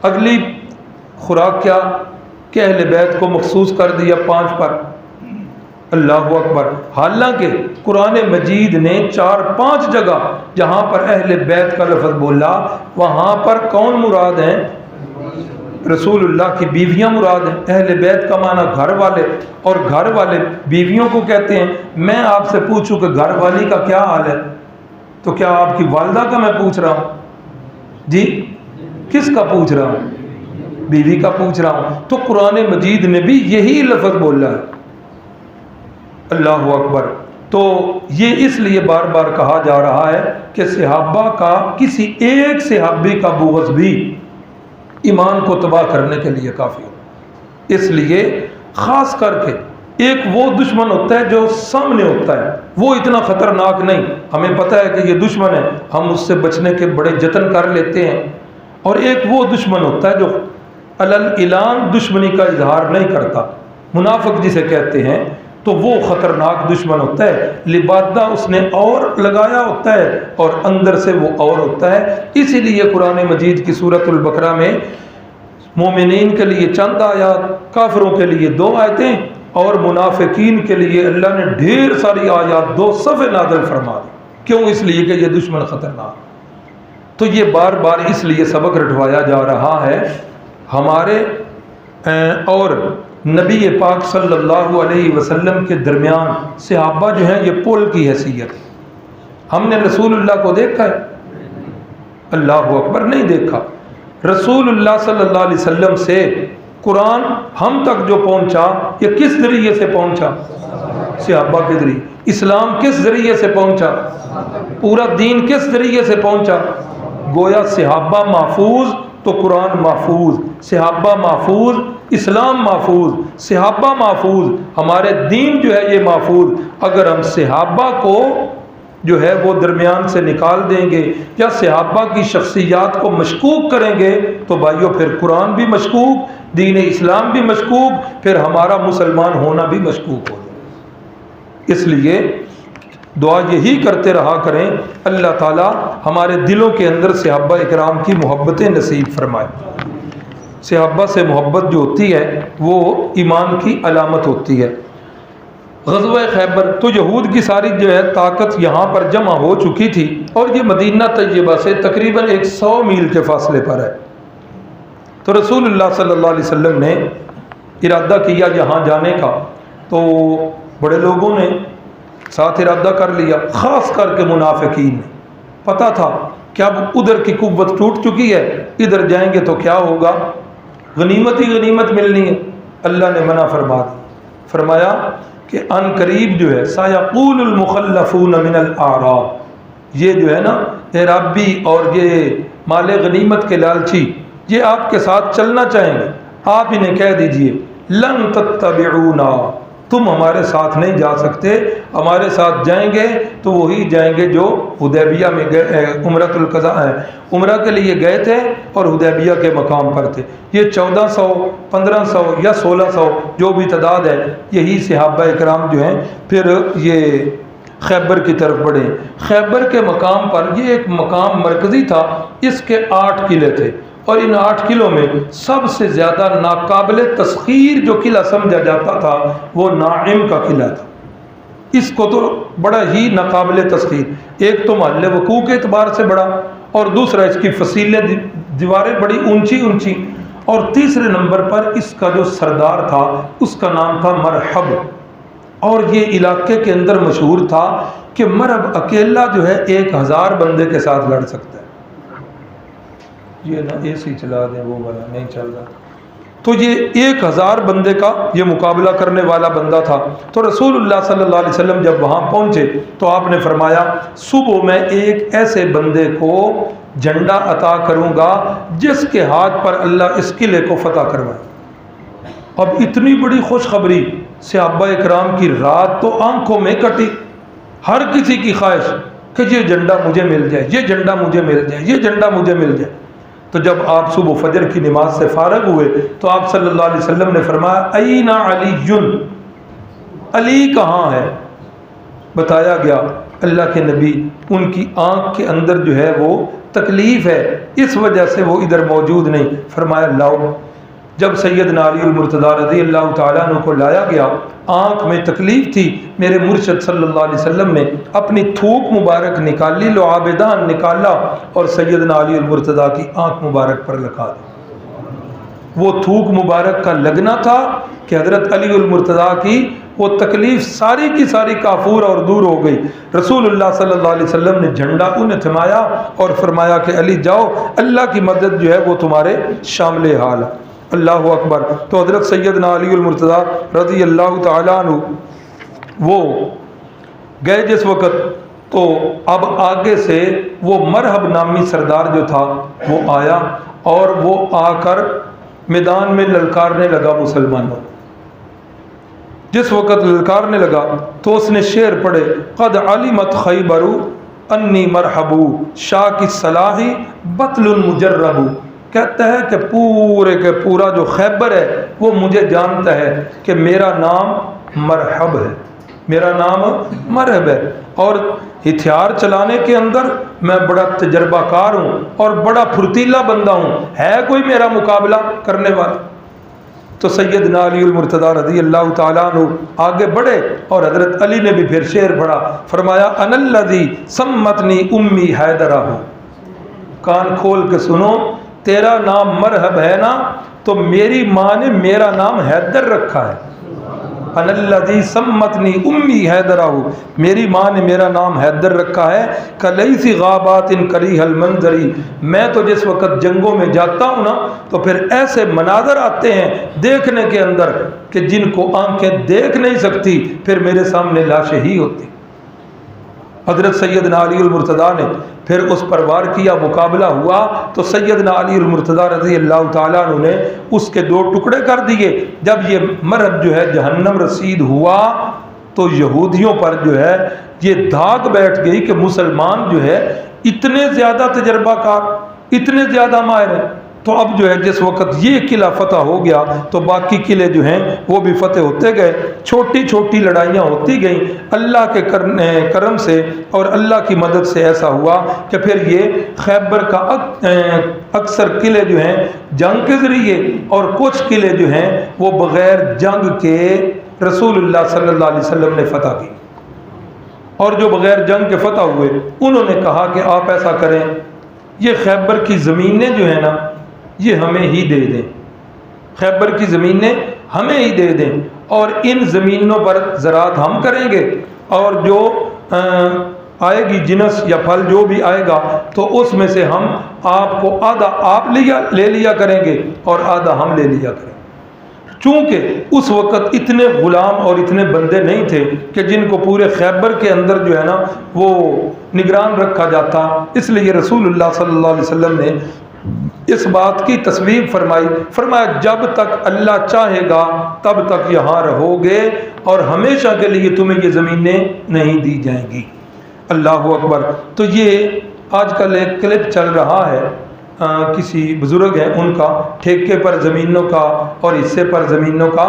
اگلی خوراک کیا کہ اہل بیت کو مخصوص کر دیا 5 پر. اللہ اکبر. حالانکہ قرآن مجید نے 4-5 جگہ جہاں پر اہل بیت کا لفظ بولا وہاں پر کون مراد ہیں؟ رسول اللہ کی بیویاں مراد ہیں. اہل بیت کا معنی گھر والے، اور گھر والے بیویوں کو کہتے ہیں. میں آپ سے پوچھوں کہ گھر والی کا کیا حال ہے تو کیا آپ کی والدہ کا میں پوچھ رہا ہوں؟ جی کس کا پوچھ رہا ہوں؟ بیوی کا پوچھ رہا ہوں. تو قرآن مجید نے بھی یہی لفظ بولا ہے. اللہ اکبر. تو یہ اس لیے بار بار کہا جا رہا ہے کہ صحابہ کا کسی ایک صحابی کا بغض بھی ایمان کو تباہ کرنے کے لیے کافی ہو. اس لیے خاص کر کے ایک وہ دشمن ہوتا ہے جو سامنے ہوتا ہے، وہ اتنا خطرناک نہیں، ہمیں پتہ ہے کہ یہ دشمن ہے، ہم اس سے بچنے کے بڑے جتن کر لیتے ہیں. اور ایک وہ دشمن ہوتا ہے جو اعلان دشمنی کا اظہار نہیں کرتا، منافق جسے کہتے ہیں، تو وہ خطرناک دشمن ہوتا ہے. لبادہ اس نے اور لگایا ہوتا ہے اور اندر سے وہ اور ہوتا ہے. اسی لیے قرآن مجید کی سورۃ البقرہ میں مومنین کے لیے چند آیات، کافروں کے لیے 2 آیتیں اور منافقین کے لیے اللہ نے ڈھیر ساری آیات 2 صفحے نازل فرما دی. کیوں؟ اس لیے کہ یہ دشمن خطرناک. تو یہ بار بار اس لیے سبق رٹوایا جا رہا ہے ہمارے اور نبی پاک صلی اللہ علیہ وسلم کے درمیان. صحابہ جو ہیں یہ پل کی حیثیت. ہم نے رسول اللہ کو دیکھا ہے؟ اللہ اکبر نہیں دیکھا. رسول اللہ صلی اللہ علیہ وسلم سے قرآن ہم تک جو پہنچا یہ کس ذریعے سے پہنچا؟ صحابہ کے ذریعے. اسلام کس ذریعے سے پہنچا؟ پورا دین کس ذریعے سے پہنچا؟ گویا صحابہ محفوظ تو قرآن محفوظ، صحابہ محفوظ اسلام محفوظ، صحابہ محفوظ ہمارے دین جو ہے یہ محفوظ. اگر ہم صحابہ کو جو ہے وہ درمیان سے نکال دیں گے یا صحابہ کی شخصیات کو مشکوک کریں گے تو بھائیو پھر قرآن بھی مشکوک، دین اسلام بھی مشکوک، پھر ہمارا مسلمان ہونا بھی مشکوک ہو جائے. اس لیے دعا یہی کرتے رہا کریں اللہ تعالی ہمارے دلوں کے اندر صحابہ اکرام کی محبتیں نصیب فرمائے. صحابہ سے محبت جو ہوتی ہے وہ ایمان کی علامت ہوتی ہے. غزوہ خیبر تو یہود کی ساری جو ہے طاقت یہاں پر جمع ہو چکی تھی، اور یہ مدینہ طیبہ سے تقریباً 100 میل کے فاصلے پر ہے۔ تو رسول اللہ صلی اللہ علیہ وسلم نے ارادہ کیا یہاں جانے کا، تو بڑے لوگوں نے ساتھ ارادہ کر لیا، خاص کر کے منافقین نے۔ پتہ تھا کہ اب ادھر کی قوت ٹوٹ چکی ہے، ادھر جائیں گے تو کیا ہوگا، غنیمت ہی غنیمت ملنی ہے۔ اللہ نے منع فرما دی، فرمایا کہ ان قریب جو ہے سیقول المخلفون من الاعراب، یہ جو ہے نا اعرابی اور یہ مال غنیمت کے لالچی، یہ آپ کے ساتھ چلنا چاہیں گے، آپ انہیں کہہ دیجئے لن تتبعونا، تم ہمارے ساتھ نہیں جا سکتے، ہمارے ساتھ جائیں گے تو وہی جائیں گے جو حدیبیہ میں گئے، عمرۃ القضاء عمرہ کے لیے گئے تھے اور حدیبیہ کے مقام پر تھے۔ یہ 1400 1500 یا 1600 جو بھی تعداد ہے، یہی صحابہ اکرام جو ہیں پھر یہ خیبر کی طرف بڑھے۔ خیبر کے مقام پر یہ ایک مقام مرکزی تھا، اس کے 8 قلعے تھے، اور ان 8 قلعوں میں سب سے زیادہ ناقابل تسخیر جو قلعہ سمجھا جاتا تھا وہ ناعم کا قلعہ تھا۔ اس کو تو بڑا ہی ناقابل تسخیر، ایک تو محل وقوع کے اعتبار سے بڑا، اور دوسرا اس کی فصیلیں دیواریں بڑی اونچی اونچی، اور تیسرے نمبر پر اس کا جو سردار تھا اس کا نام تھا مرحب، اور یہ علاقے کے اندر مشہور تھا کہ مرحب اکیلا جو ہے 1000 بندے کے ساتھ لڑ سکتا ہے۔ یہ نہ اے سی چلا دیں، وہ والا نہیں چل رہا، تو یہ 1000 بندے کا یہ مقابلہ کرنے والا بندہ تھا۔ تو رسول اللہ صلی اللہ علیہ وسلم جب وہاں پہنچے تو آپ نے فرمایا صبح میں ایک ایسے بندے کو جھنڈا عطا کروں گا جس کے ہاتھ پر اللہ اس قلعے کو فتح کروائے۔ اب اتنی بڑی خوشخبری، صحابہ اکرام کی رات تو آنکھوں میں کٹی، ہر کسی کی خواہش کہ یہ جھنڈا مجھے مل جائے، یہ جھنڈا مجھے مل جائے، یہ جھنڈا مجھے مل جائے۔ تو جب آپ صبح فجر کی نماز سے فارغ ہوئے تو آپ صلی اللہ علیہ وسلم نے فرمایا این علی، علی کہاں ہے؟ بتایا گیا اللہ کے نبی ان کی آنکھ کے اندر جو ہے وہ تکلیف ہے، اس وجہ سے وہ ادھر موجود نہیں۔ فرمایا لاؤ۔ جب سیدنا علی المرتضیٰ رضی اللہ تعالیٰ عنہ کو لایا گیا، آنکھ میں تکلیف تھی، میرے مرشد صلی اللہ علیہ وسلم نے اپنی تھوک مبارک نکالی، لعابدان نکالا اور سیدنا علی المرتضیٰ کی آنکھ مبارک پر لگا دی۔ وہ تھوک مبارک کا لگنا تھا کہ حضرت علی المرتضیٰ کی وہ تکلیف ساری کی ساری کافور اور دور ہو گئی۔ رسول اللہ صلی اللہ علیہ وسلم نے جھنڈا انہیں تھمایا اور فرمایا کہ علی جاؤ، اللہ کی مدد جو ہے وہ تمہارے شامل حال ہے۔ اللہ اکبر۔ تو حضرت سیدنا علی المرتضیٰ رضی اللہ تعالیٰ عنہ وہ گئے جس وقت، تو اب آگے سے وہ مرحب نامی سردار جو تھا وہ آیا اور وہ آ کر میدان میں للکارنے لگا مسلمانوں۔ جس وقت للکارنے لگا تو اس نے شعر پڑھے قد علمت خیبر انی مرحبو شاہ کی صلاحی بطل مجرب، کہتا ہے کہ پورے کے پورا جو خیبر ہے وہ مجھے جانتا ہے کہ میرا نام مرحب ہے، میرا نام مرحب ہے، اور ہتھیار چلانے کے اندر میں بڑا تجربہ کار ہوں اور بڑا پھرتیلا بندہ ہوں، ہے کوئی میرا مقابلہ کرنے والا؟ تو سیدنا علی المرتضیٰ رضی اللہ تعالیٰ عنہ آگے بڑھے اور حضرت علی نے بھی پھر شعر پڑھا، فرمایا انا الذی سمتنی امی حیدرہ، کان کھول کے سنو، تیرا نام مرحب ہے نا، تو میری ماں نے میرا نام حیدر رکھا ہے۔ انا الذی سمتنی امی حیدرہ، میری ماں نے میرا نام حیدر رکھا ہے۔ کلیث غابات کریہ المنظری، میں تو جس وقت جنگوں میں جاتا ہوں نا تو پھر ایسے مناظر آتے ہیں دیکھنے کے اندر کہ جن کو آنکھیں دیکھ نہیں سکتی، پھر میرے سامنے لاشیں ہی ہوتی۔ حضرت سیدنا علی المرتضیٰ نے پھر اس پر وار کیا، مقابلہ ہوا تو سیدنا علی المرتضیٰ رضی اللہ تعالیٰ عنہ نے اس کے 2 ٹکڑے کر دیے۔ جب یہ مرد جو ہے جہنم رسید ہوا تو یہودیوں پر جو ہے یہ دھاگ بیٹھ گئی کہ مسلمان جو ہے اتنے زیادہ تجربہ کار، اتنے زیادہ ماہر ہیں۔ تو اب جو ہے جس وقت یہ قلعہ فتح ہو گیا تو باقی قلعے جو ہیں وہ بھی فتح ہوتے گئے، چھوٹی چھوٹی لڑائیاں ہوتی گئیں۔ اللہ کے کرم سے اور اللہ کی مدد سے ایسا ہوا کہ پھر یہ خیبر کا اکثر قلعے جو ہیں جنگ کے ذریعے اور کچھ قلعے جو ہیں وہ بغیر جنگ کے رسول اللہ صلی اللہ علیہ وسلم نے فتح کی، اور جو بغیر جنگ کے فتح ہوئے انہوں نے کہا کہ آپ ایسا کریں، یہ خیبر کی زمینیں جو ہیں نا یہ ہمیں ہی دے دیں، خیبر کی زمینیں ہمیں ہی دے دیں، اور ان زمینوں پر زراعت ہم کریں گے، اور جو آئے گی جنس یا پھل جو بھی آئے گا تو اس میں سے ہم آپ کو آدھا آپ لے لیا کریں گے اور آدھا ہم لے لیا کریں گے۔ چونکہ اس وقت اتنے غلام اور اتنے بندے نہیں تھے کہ جن کو پورے خیبر کے اندر جو ہے نا وہ نگران رکھا جاتا، اس لیے رسول اللہ صلی اللہ علیہ وسلم نے اس بات کی تصویب فرمائی، فرمایا جب تک اللہ چاہے گا تب تک یہاں رہو گے اور ہمیشہ کے لیے تمہیں یہ زمینیں نہیں دی جائیں گی۔ اللہ اکبر۔ تو یہ آج کل ایک کلپ چل رہا ہے، کسی بزرگ ہیں ان کا ٹھیکے پر زمینوں کا اور حصے پر زمینوں کا،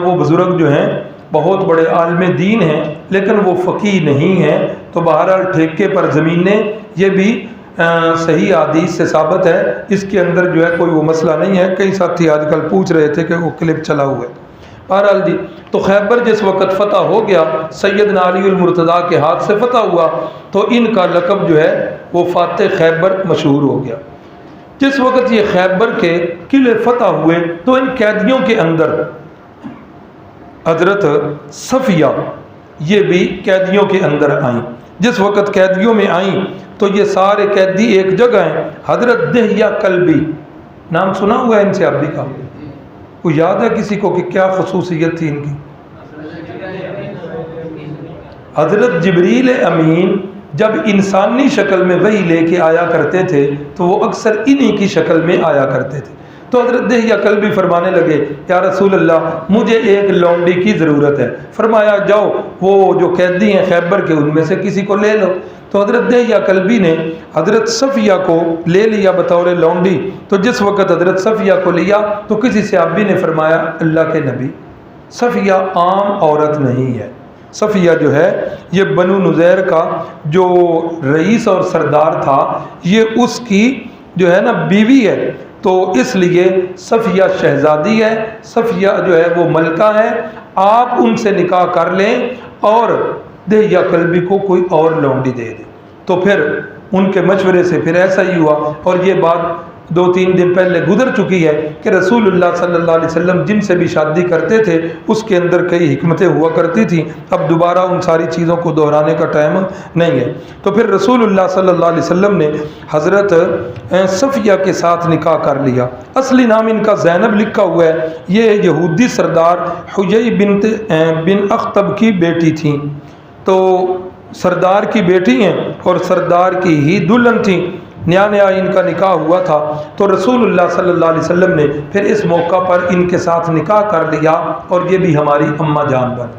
وہ بزرگ جو ہیں بہت بڑے عالم دین ہیں لیکن وہ فقیہ نہیں ہیں، تو بہرحال ٹھیکے پر زمینیں یہ بھی صحیح حدیث سے ثابت ہے، اس کے اندر جو ہے کوئی وہ مسئلہ نہیں ہے۔ کئی ساتھی آج کل پوچھ رہے تھے کہ وہ کلپ چلا ہوا ہے۔ بہرحال جی، تو خیبر جس وقت فتح ہو گیا، سیدنا علی المرتضیٰ کے ہاتھ سے فتح ہوا، تو ان کا لقب جو ہے وہ فاتح خیبر مشہور ہو گیا۔ جس وقت یہ خیبر کے قلعے فتح ہوئے تو ان قیدیوں کے اندر حضرت صفیہ یہ بھی قیدیوں کے اندر آئیں۔ جس وقت قیدیوں میں آئیں تو یہ سارے قیدی ایک جگہ ہیں۔ حضرت دہیہ کلبی، نام سنا ہوا ہے ان سے ابھی کا؟ وہ یاد ہے کسی کو کہ کیا خصوصیت تھی ان کی؟ حضرت جبریل امین جب انسانی شکل میں وحی لے کے آیا کرتے تھے تو وہ اکثر انہی کی شکل میں آیا کرتے تھے۔ تو حضرت دہیہ کلبی فرمانے لگے یا رسول اللہ مجھے ایک لونڈی کی ضرورت ہے۔ فرمایا جاؤ وہ جو قیدی ہیں خیبر کے ان میں سے کسی کو لے لو۔ تو حضرت دہیہ کلبی نے حضرت صفیہ کو لے لیا بطور لونڈی۔ تو جس وقت حضرت صفیہ کو لیا تو کسی صحابی نے فرمایا اللہ کے نبی صفیہ عام عورت نہیں ہے، صفیہ جو ہے یہ بنو نذیر کا جو رئیس اور سردار تھا یہ اس کی جو ہے نا بیوی ہے، تو اس لیے صفیہ شہزادی ہے، صفیہ جو ہے وہ ملکہ ہے، آپ ان سے نکاح کر لیں اور دہیہ کلبی کو کوئی اور لونڈی دے دیں۔ تو پھر ان کے مشورے سے پھر ایسا ہی ہوا، اور یہ بات 2-3 دن پہلے گزر چکی ہے کہ رسول اللہ صلی اللہ علیہ وسلم جن سے بھی شادی کرتے تھے اس کے اندر کئی حکمتیں ہوا کرتی تھیں، اب دوبارہ ان ساری چیزوں کو دہرانے کا ٹائم نہیں ہے۔ تو پھر رسول اللہ صلی اللہ علیہ وسلم نے حضرت صفیہ کے ساتھ نکاح کر لیا۔ اصلی نام ان کا زینب لکھا ہوا ہے، یہ یہودی سردار حیی بن اخطب کی بیٹی تھیں، تو سردار کی بیٹی ہیں اور سردار کی ہی دلہن تھیں، نیا نیا ان کا نکاح ہوا تھا۔ تو رسول اللہ صلی اللہ علیہ وسلم نے پھر اس موقع پر ان کے ساتھ نکاح کر لیا اور یہ بھی ہماری اماں جان بن۔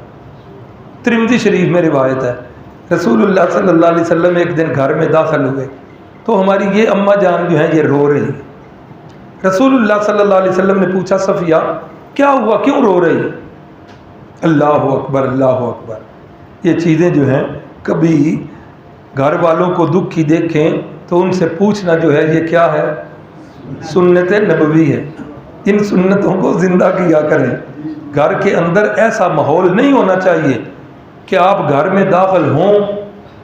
ترمذی شریف میں روایت ہے رسول اللہ صلی اللہ علیہ وسلم ایک دن گھر میں داخل ہوئے تو ہماری یہ اماں جان جو ہیں یہ رو رہی ہیں۔ رسول اللہ صلی اللہ علیہ وسلم نے پوچھا صفیہ کیا ہوا، کیوں رو رہی؟ اللہ اکبر اللہ اکبر۔ یہ چیزیں جو ہیں کبھی گھر والوں کو دکھ کی دیکھیں تو ان سے پوچھنا جو ہے یہ کیا ہے، سنت نبوی ہے، ان سنتوں کو زندہ کیا کریں۔ گھر کے اندر ایسا ماحول نہیں ہونا چاہیے کہ آپ گھر میں داخل ہوں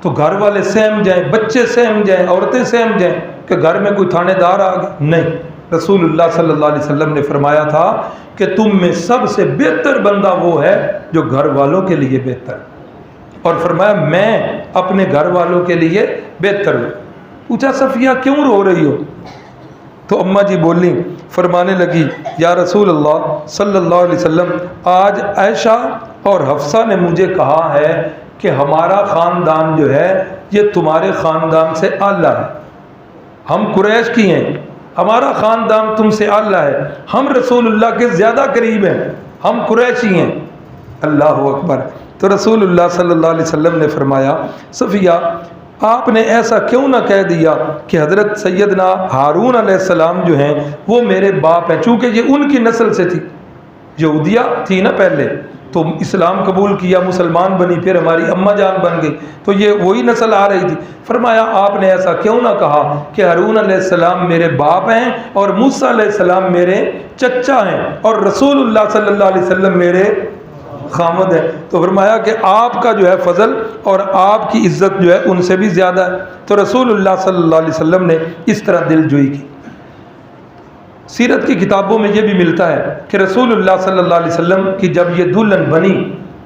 تو گھر والے سہم جائیں، بچے سہم جائیں، عورتیں سہم جائیں کہ گھر میں کوئی تھانے دار آ گیا۔ نہیں، رسول اللہ صلی اللہ علیہ وسلم نے فرمایا تھا کہ تم میں سب سے بہتر بندہ وہ ہے جو گھر والوں کے لیے بہتر، اور فرمایا میں اپنے گھر والوں کے لیے بہتر ہوں۔ پوچھا صفیہ کیوں رو رہی ہو؟ تو اماں جی بولی، فرمانے لگی یا رسول اللہ صلی اللہ علیہ وسلم آج عائشہ اور حفصہ نے مجھے کہا ہے کہ ہمارا خاندان جو ہے یہ تمہارے خاندان سے اعلیٰ ہے، ہم قریش کی ہیں، ہمارا خاندان تم سے اعلیٰ ہے، ہم رسول اللہ کے زیادہ قریب ہیں، ہم قریشی ہیں۔ اللہ اکبر۔ تو رسول اللہ صلی اللہ علیہ وسلم نے فرمایا صفیہ آپ نے ایسا کیوں نہ کہہ دیا کہ حضرت سیدنا ہارون علیہ السلام جو ہیں وہ میرے باپ ہیں، چونکہ یہ ان کی نسل سے تھی، یہودیہ تھی نا پہلے، تو اسلام قبول کیا، مسلمان بنی، پھر ہماری اماں جان بن گئی، تو یہ وہی نسل آ رہی تھی۔ فرمایا آپ نے ایسا کیوں نہ کہا کہ ہارون علیہ السلام میرے باپ ہیں اور موسیٰ علیہ السلام میرے چچا ہیں اور رسول اللہ صلی اللہ علیہ وسلم میرے خامد ہیں. تو فرمایا کہ آپ کا جو ہے فضل اور آپ کی عزت جو ہے ان سے بھی زیادہ ہے. تو رسول اللہ صلی اللہ علیہ وسلم نے اس طرح دل جوئی کی. سیرت کی کتابوں میں یہ بھی ملتا ہے کہ رسول اللہ صلی اللہ علیہ وسلم کی جب یہ دلہن بنی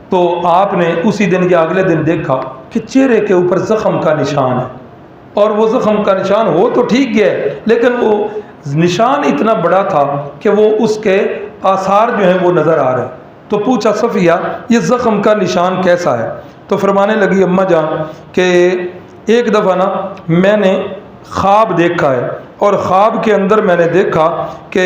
تو آپ نے اسی دن یا اگلے دن دیکھا کہ چہرے کے اوپر زخم کا نشان ہے. اور وہ زخم کا نشان ہو تو ٹھیک گیا ہے، لیکن وہ نشان اتنا بڑا تھا کہ وہ اس کے آثار جو ہیں وہ نظر آ رہے ہیں. تو پوچھا صفیہ یہ زخم کا نشان کیسا ہے؟ تو فرمانے لگی اماں جان کہ ایک دفعہ نا میں نے خواب دیکھا ہے، اور خواب کے اندر میں نے دیکھا کہ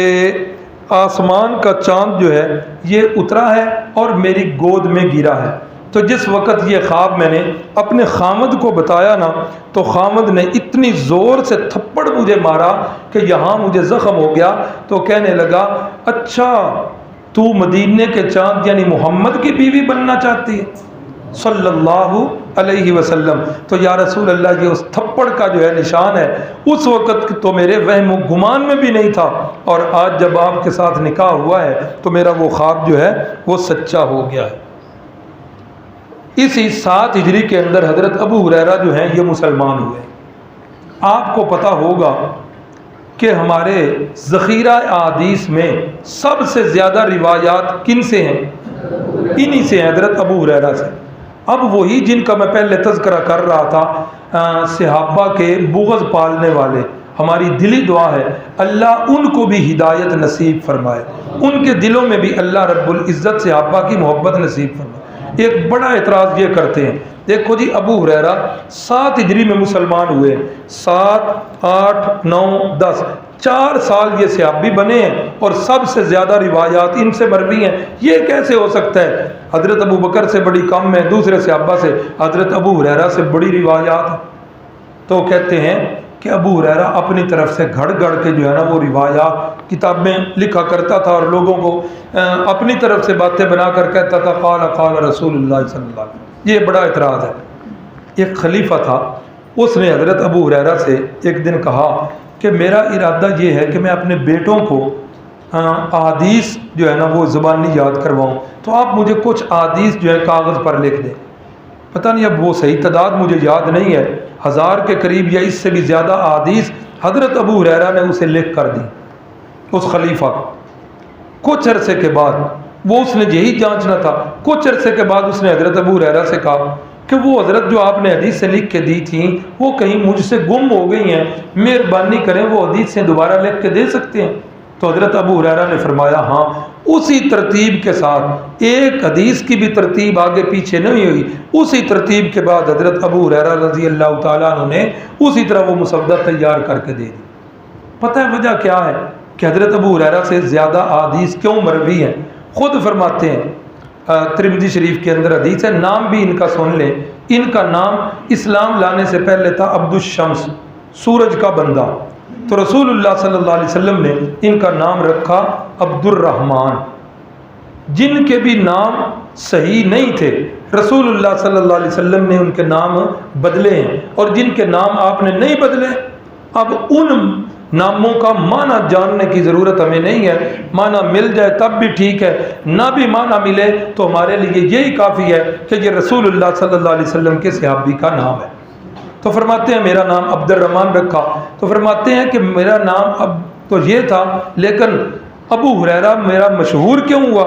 آسمان کا چاند جو ہے یہ اترا ہے اور میری گود میں گرا ہے. تو جس وقت یہ خواب میں نے اپنے خامد کو بتایا نا تو خامد نے اتنی زور سے تھپڑ مجھے مارا کہ یہاں مجھے زخم ہو گیا. تو کہنے لگا اچھا تو مدینے کے چاند یعنی محمد کی بیوی بننا چاہتی ہے صلی اللہ علیہ وسلم. تو یا رسول اللہ یہ اس تھپڑ کا جو ہے نشان ہے. اس وقت تو میرے وہم و گمان میں بھی نہیں تھا، اور آج جب آپ کے ساتھ نکاح ہوا ہے تو میرا وہ خواب جو ہے وہ سچا ہو گیا ہے. اسی 7 ہجری کے اندر حضرت ابو ہریرہ جو ہیں یہ مسلمان ہوئے. آپ کو پتہ ہوگا کہ ہمارے ذخیرہ احادیث میں سب سے زیادہ روایات کن سے ہیں؟ انہی سے ہیں، حضرت ابو ہریرہ سے. اب وہی جن کا میں پہلے تذکرہ کر رہا تھا صحابہ کے بغض پالنے والے، ہماری دلی دعا ہے اللہ ان کو بھی ہدایت نصیب فرمائے، ان کے دلوں میں بھی اللہ رب العزت صحابہ کی محبت نصیب فرمائے. ایک بڑا اعتراض یہ کرتے ہیں، دیکھو جی ابو ہریرہ 7 ہجری میں مسلمان ہوئے، 7 8 9 10 4 سال یہ صحابی بنے ہیں اور سب سے زیادہ روایات ان سے مروی ہیں. یہ کیسے ہو سکتا ہے؟ حضرت ابو بکر سے بڑی کم ہے، دوسرے صحابہ سے، حضرت ابو ہریرہ سے بڑی روایات ہیں. تو کہتے ہیں کہ ابو ہریرہ اپنی طرف سے گھڑ گھڑ کے جو ہے نا وہ روایات کتاب میں لکھا کرتا تھا اور لوگوں کو اپنی طرف سے باتیں بنا کر کہتا تھا قال قال رسول اللہ صلی اللہ علیہ وسلم. یہ بڑا اعتراض ہے. ایک خلیفہ تھا، اس نے حضرت ابو ہریرہ سے ایک دن کہا کہ میرا ارادہ یہ ہے کہ میں اپنے بیٹوں کو احادیث جو ہے نا وہ زبانی یاد کرواؤں، تو آپ مجھے کچھ احادیث جو ہے کاغذ پر لکھ دیں. پتہ نہیں اب وہ صحیح تعداد مجھے یاد نہیں ہے، 1000 کے قریب یا اس سے بھی زیادہ احادیث حضرت ابو ہریرہ نے اسے لکھ کر دی اس خلیفہ کو. کچھ عرصے کے بعد وہ اس نے یہی جانچنا تھا، کچھ عرصے کے بعد اس نے حضرت ابو ہریرہ سے کہا کہ وہ حضرت جو آپ نے حدیث سے لکھ کے دی تھیں وہ کہیں مجھ سے گم ہو گئی ہیں، مہربانی کریں وہ حدیث سے دوبارہ لکھ کے دے سکتے ہیں؟ تو حضرت ابو ہریرہ نے فرمایا ہاں. اسی ترتیب کے ساتھ، ایک حدیث کی بھی ترتیب آگے پیچھے نہیں ہوئی، اسی ترتیب کے بعد حضرت ابو ہریرہ رضی اللہ تعالیٰ عنہ نے اسی طرح وہ مسودہ تیار کر کے دے دی. پتہ ہے وجہ کیا ہے کہ حضرت ابو ہریرہ سے زیادہ احادیث کیوں مروی ہیں؟ خود فرماتے ہیں، ترمذی شریف کے اندر حدیث ہے، نام بھی ان کا سن لیں. ان کا نام اسلام لانے سے پہلے تھا عبد الشمس، سورج کا بندہ. تو رسول اللہ صلی اللہ علیہ وسلم نے ان کا نام رکھا عبد الرحمن. جن کے بھی نام صحیح نہیں تھے رسول اللہ صلی اللہ علیہ وسلم نے ان کے نام بدلے ہیں، اور جن کے نام آپ نے نہیں بدلے اب ان ناموں کا معنی جاننے کی ضرورت ہمیں نہیں ہے. معنی مل جائے تب بھی ٹھیک ہے، نہ بھی معنی ملے تو ہمارے لیے یہی کافی ہے کہ یہ رسول اللہ صلی اللہ علیہ وسلم کے صحابی کا نام ہے. تو فرماتے ہیں میرا نام عبد الرحمن رکھا. تو فرماتے ہیں کہ میرا نام اب تو یہ تھا لیکن ابو ہریرہ میرا مشہور کیوں ہوا؟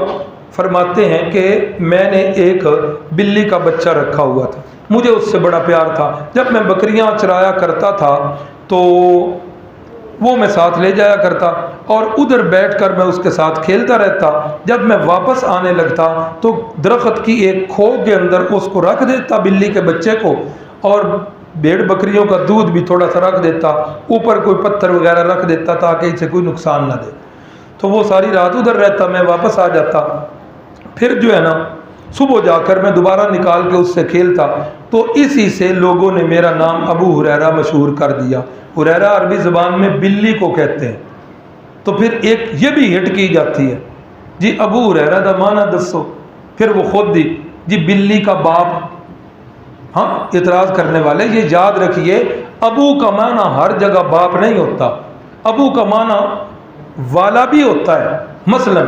فرماتے ہیں کہ میں نے ایک بلی کا بچہ رکھا ہوا تھا، مجھے اس سے بڑا پیار تھا. جب میں بکریاں چرایا کرتا تھا تو وہ میں ساتھ لے جایا کرتا اور ادھر بیٹھ کر میں اس کے ساتھ کھیلتا رہتا. جب میں واپس آنے لگتا تو درخت کی ایک کھو کے اندر اس کو رکھ دیتا بلی کے بچے کو، اور بھیڑ بکریوں کا دودھ بھی تھوڑا سا رکھ دیتا، اوپر کوئی پتھر وغیرہ رکھ دیتا تاکہ اسے کوئی نقصان نہ دے. تو وہ ساری رات ادھر رہتا، میں واپس آ جاتا. پھر جو ہے نا صبح جا کر میں دوبارہ نکال کے اس سے کھیلتا. تو اسی سے لوگوں نے میرا نام ابو ہریرہ مشہور کر دیا. ہریرہ عربی زبان میں بلی کو کہتے ہیں. تو پھر ایک یہ بھی ہٹ کی جاتی ہے جی ابو ہریرہ دا معنی دسو، پھر وہ خود دی جی بلی کا باپ. ہاں اعتراض کرنے والے یہ یاد رکھیے ابو کا معنی ہر جگہ باپ نہیں ہوتا، ابو کا معنی والا بھی ہوتا ہے. مثلا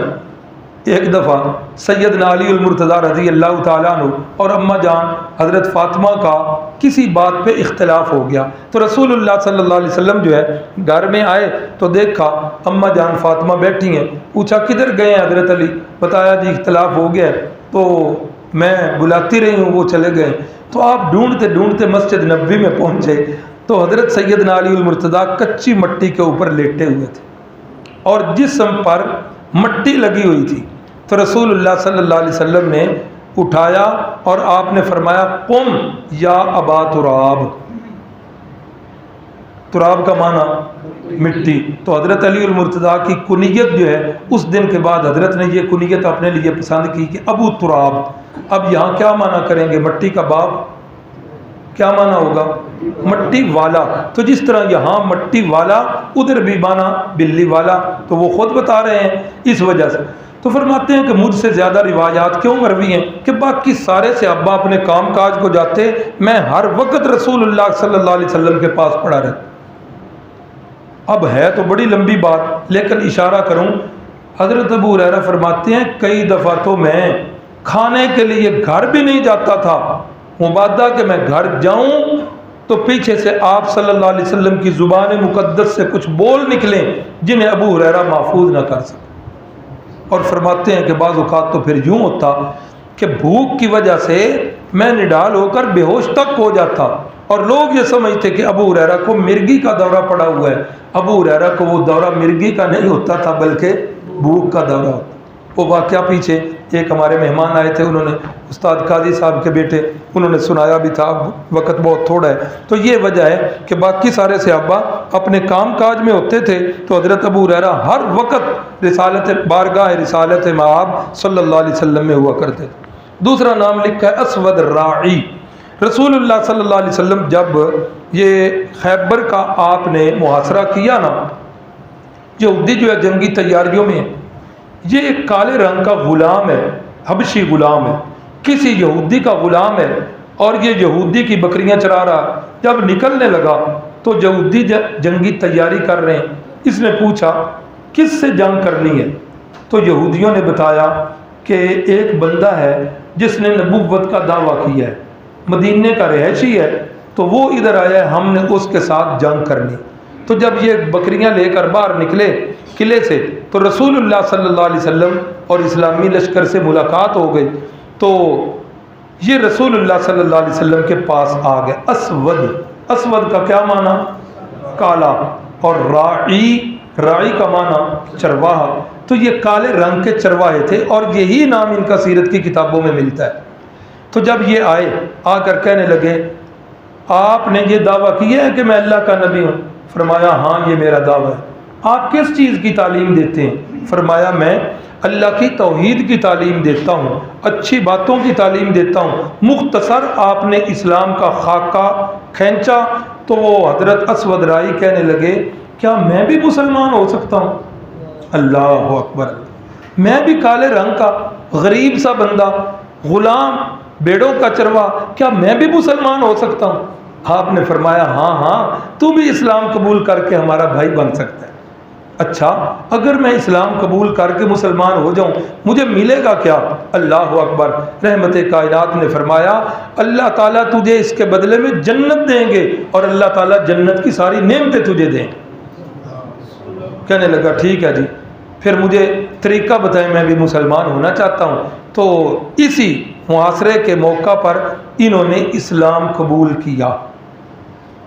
ایک دفعہ سیدنا علی المرتضیٰ رضی اللہ تعالیٰ عنہ اور اماں جان حضرت فاطمہ کا کسی بات پہ اختلاف ہو گیا، تو رسول اللہ صلی اللہ علیہ وسلم جو ہے گھر میں آئے تو دیکھا اماں جان فاطمہ بیٹھی ہیں، پوچھا کدھر گئے ہیں حضرت علی؟ بتایا جی اختلاف ہو گیا ہے تو میں بلاتی رہی ہوں، وہ چلے گئے۔ تو آپ ڈھونڈتے ڈھونڈتے مسجد نبوی میں پہنچے تو حضرت سیدنا علی المرتضیٰ کچی مٹی کے اوپر لیٹے ہوئے تھے اور جسم پر مٹی لگی ہوئی تھی۔ تو رسول اللہ صلی اللہ علیہ وسلم نے اٹھایا اور آپ نے فرمایا قم یا ابا تراب۔ تراب کا معنی مٹی۔ تو حضرت علی المرتضیٰ کی کنیت جو ہے اس دن کے بعد حضرت نے یہ کنیت اپنے لیے پسند کی کہ ابو تراب۔ اب یہاں کیا معنی کریں گے؟ مٹی کا باپ کیا معنی ہوگا؟ مٹی والا۔ تو جس طرح یہاں مٹی والا ادھر بھی معنی بلی والا، تو وہ خود بتا رہے ہیں اس وجہ سے۔ تو فرماتے ہیں کہ مجھ سے زیادہ روایات کیوں مروی ہیں کہ باقی سارے صحابہ اپنے کام کاج کو جاتے، میں ہر وقت رسول اللہ صلی اللہ علیہ وسلم کے پاس پڑا رہتا۔ اب ہے تو بڑی لمبی بات لیکن اشارہ کروں، حضرت ابو ہریرہ فرماتے ہیں کئی دفعہ تو میں کھانے کے لیے گھر بھی نہیں جاتا تھا، مبادہ کہ میں گھر جاؤں تو پیچھے سے آپ صلی اللہ علیہ وسلم کی زبان مقدس سے کچھ بول نکلیں جنہیں ابو ہریرہ محفوظ نہ کر سکے۔ اور فرماتے ہیں کہ بعض اوقات تو پھر یوں ہوتا کہ بھوک کی وجہ سے میں نڈال ہو کر بے ہوش تک ہو جاتا اور لوگ یہ سمجھتے کہ ابو ہریرہ کو مرگی کا دورہ پڑا ہوا ہے۔ ابو ہریرہ کو وہ دورہ مرگی کا نہیں ہوتا تھا بلکہ بھوک کا دورہ ہوتا۔ وہ واقعہ پیچھے ایک ہمارے مہمان آئے تھے، انہوں نے استاد قاضی صاحب کے بیٹے، انہوں نے سنایا بھی تھا، وقت بہت تھوڑا ہے تو یہ وجہ ہے کہ باقی سارے صحابہ اپنے کام کاج میں ہوتے تھے تو حضرت ابو ہریرہ ہر وقت رسالت بارگاہ رسالت مآب صلی اللہ علیہ وسلم میں ہوا کرتے تھے۔ دوسرا نام لکھا ہے اسود راعی۔ رسول اللہ صلی اللہ علیہ وسلم جب یہ خیبر کا آپ نے محاصرہ کیا نا، یہودی جو ہے جنگی تیاریوں میں، یہ ایک کالے رنگ کا غلام ہے، حبشی غلام ہے، کسی یہودی کا غلام ہے اور یہ یہودی کی بکریاں چرا رہا۔ جب نکلنے لگا تو یہودی جنگی تیاری کر رہے ہیں، اس نے پوچھا کس سے جنگ کرنی ہے؟ تو یہودیوں نے بتایا کہ ایک بندہ ہے جس نے نبوت کا دعویٰ کیا ہے، مدینے کا رہائشی ہے، تو وہ ادھر آیا ہے، ہم نے اس کے ساتھ جنگ کرنی۔ تو جب یہ بکریاں لے کر باہر نکلے قلعے سے تو رسول اللہ صلی اللہ علیہ وسلم اور اسلامی لشکر سے ملاقات ہو گئی، تو یہ رسول اللہ صلی اللہ علیہ وسلم کے پاس آ گئے۔ اسود، اسود کا کیا معنی؟ کالا، اور راعی کا معنی چرواہا۔ تو یہ کالے رنگ کے چرواہے تھے اور یہی نام ان کا سیرت کی کتابوں میں ملتا ہے۔ تو جب یہ آئے، آ کر کہنے لگے آپ نے یہ دعویٰ کیا ہے کہ میں اللہ کا نبی ہوں؟ فرمایا ہاں یہ میرا دعویٰ ہے۔ آپ کس چیز کی تعلیم دیتے ہیں؟ فرمایا میں اللہ کی توحید کی تعلیم دیتا ہوں، اچھی باتوں کی تعلیم دیتا ہوں۔ مختصر آپ نے اسلام کا خاکہ کھینچا تو وہ حضرت اسود رائی کہنے لگے کیا میں بھی مسلمان ہو سکتا ہوں؟ اللہ اکبر، میں بھی کالے رنگ کا غریب سا بندہ، غلام، بیڑوں کا چروا، کیا میں بھی مسلمان ہو سکتا ہوں؟ آپ نے فرمایا ہاں تو بھی اسلام قبول کر کے ہمارا بھائی بن سکتا ہے۔ اچھا اگر میں اسلام قبول کر کے مسلمان ہو جاؤں مجھے ملے گا کیا؟ اللہ اکبر۔ رحمت کائنات نے فرمایا اللہ تعالیٰ تجھے اس کے بدلے میں جنت دیں گے اور اللہ تعالیٰ جنت کی ساری نعمتیں تجھے دیں۔ کہنے لگا ٹھیک ہے جی، پھر مجھے طریقہ بتائیں، میں بھی مسلمان ہونا چاہتا ہوں۔ تو اسی محاصرے کے موقع پر انہوں نے اسلام قبول کیا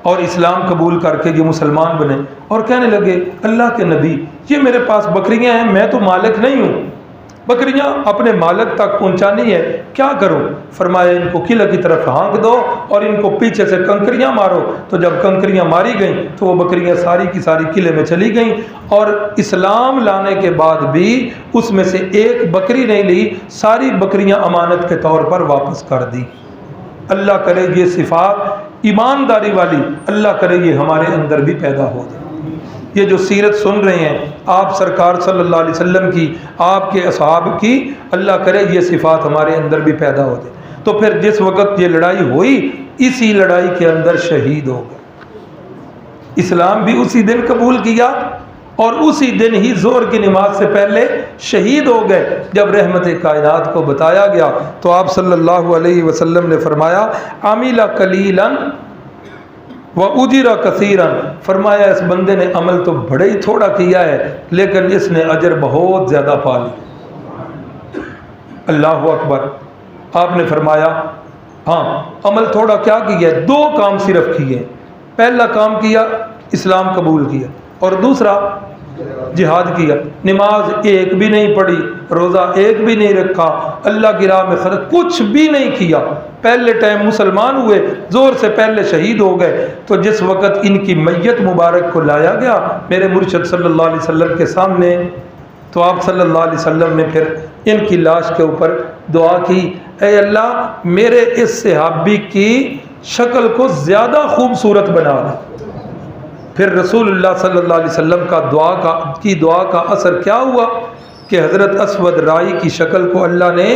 اور اسلام قبول کر کے یہ مسلمان بنے اور کہنے لگے اللہ کے نبی یہ میرے پاس بکریاں ہیں، میں تو مالک نہیں ہوں، بکریاں اپنے مالک تک پہنچانی ہے، کیا کروں؟ فرمایا ان کو قلعہ کی طرف ہانک دو اور ان کو پیچھے سے کنکریاں مارو۔ تو جب کنکریاں ماری گئیں تو وہ بکریاں ساری کی ساری قلعے میں چلی گئیں اور اسلام لانے کے بعد بھی اس میں سے ایک بکری نہیں لی، ساری بکریاں امانت کے طور پر واپس کر دی۔ اللہ کرے یہ صفات ایمانداری والی اللہ کرے یہ ہمارے اندر بھی پیدا ہو جائے۔ یہ جو سیرت سن رہے ہیں آپ سرکار صلی اللہ علیہ وسلم کی، آپ کے اصحاب کی، اللہ کرے یہ صفات ہمارے اندر بھی پیدا ہو جائے۔ تو پھر جس وقت یہ لڑائی ہوئی اسی لڑائی کے اندر شہید ہو گئے، اسلام بھی اسی دن قبول کیا اور اسی دن ہی ظہر کی نماز سے پہلے شہید ہو گئے۔ جب رحمت کائنات کو بتایا گیا تو آپ صلی اللہ علیہ وسلم نے فرمایا عمل قلیلا وَأُجِرَ كَثِيرًا، فرمایا اس بندے نے عمل تو بڑا ہی تھوڑا کیا ہے لیکن اس نے اجر بہت زیادہ پا لیا۔ اللہ اکبر۔ آپ نے فرمایا ہاں عمل تھوڑا کیا کیا ہے؟ 2 کام صرف کیے۔ پہلا کام کیا اسلام قبول کیا، اور دوسرا جہاد کیا۔ نماز ایک بھی نہیں پڑھی، روزہ ایک بھی نہیں رکھا، اللہ کی راہ میں خرچ کچھ بھی نہیں کیا۔ پہلے ٹائم مسلمان ہوئے، زور سے پہلے شہید ہو گئے۔ تو جس وقت ان کی میت مبارک کو لایا گیا میرے مرشد صلی اللہ علیہ وسلم کے سامنے، تو آپ صلی اللہ علیہ وسلم نے پھر ان کی لاش کے اوپر دعا کی، اے اللہ میرے اس صحابی کی شکل کو زیادہ خوبصورت بنا دے۔ پھر رسول اللہ صلی اللہ علیہ وسلم کا دعا کا اثر کیا ہوا کہ حضرت اسود رائی کی شکل کو اللہ نے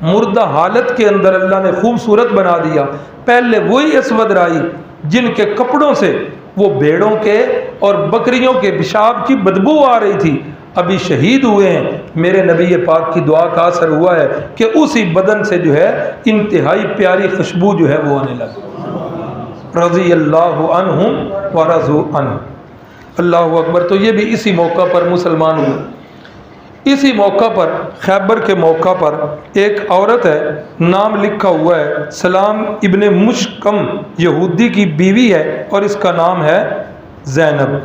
مردہ حالت کے اندر اللہ نے خوبصورت بنا دیا۔ پہلے وہی اسود رائی جن کے کپڑوں سے وہ بھیڑوں کے اور بکریوں کے پیشاب کی بدبو آ رہی تھی، ابھی شہید ہوئے ہیں، میرے نبی پاک کی دعا کا اثر ہوا ہے کہ اسی بدن سے جو ہے انتہائی پیاری خوشبو جو ہے وہ آنے لگی۔ رضی اللہ عنہم ورضوا عنہ۔ اللہ اکبر۔ تو یہ بھی اسی موقع پر مسلمان ہوئے۔ اسی موقع پر خیبر کے موقع پر ایک عورت ہے، نام لکھا ہوا ہے سلام ابن مشکم، یہودی کی بیوی ہے اور اس کا نام ہے زینب،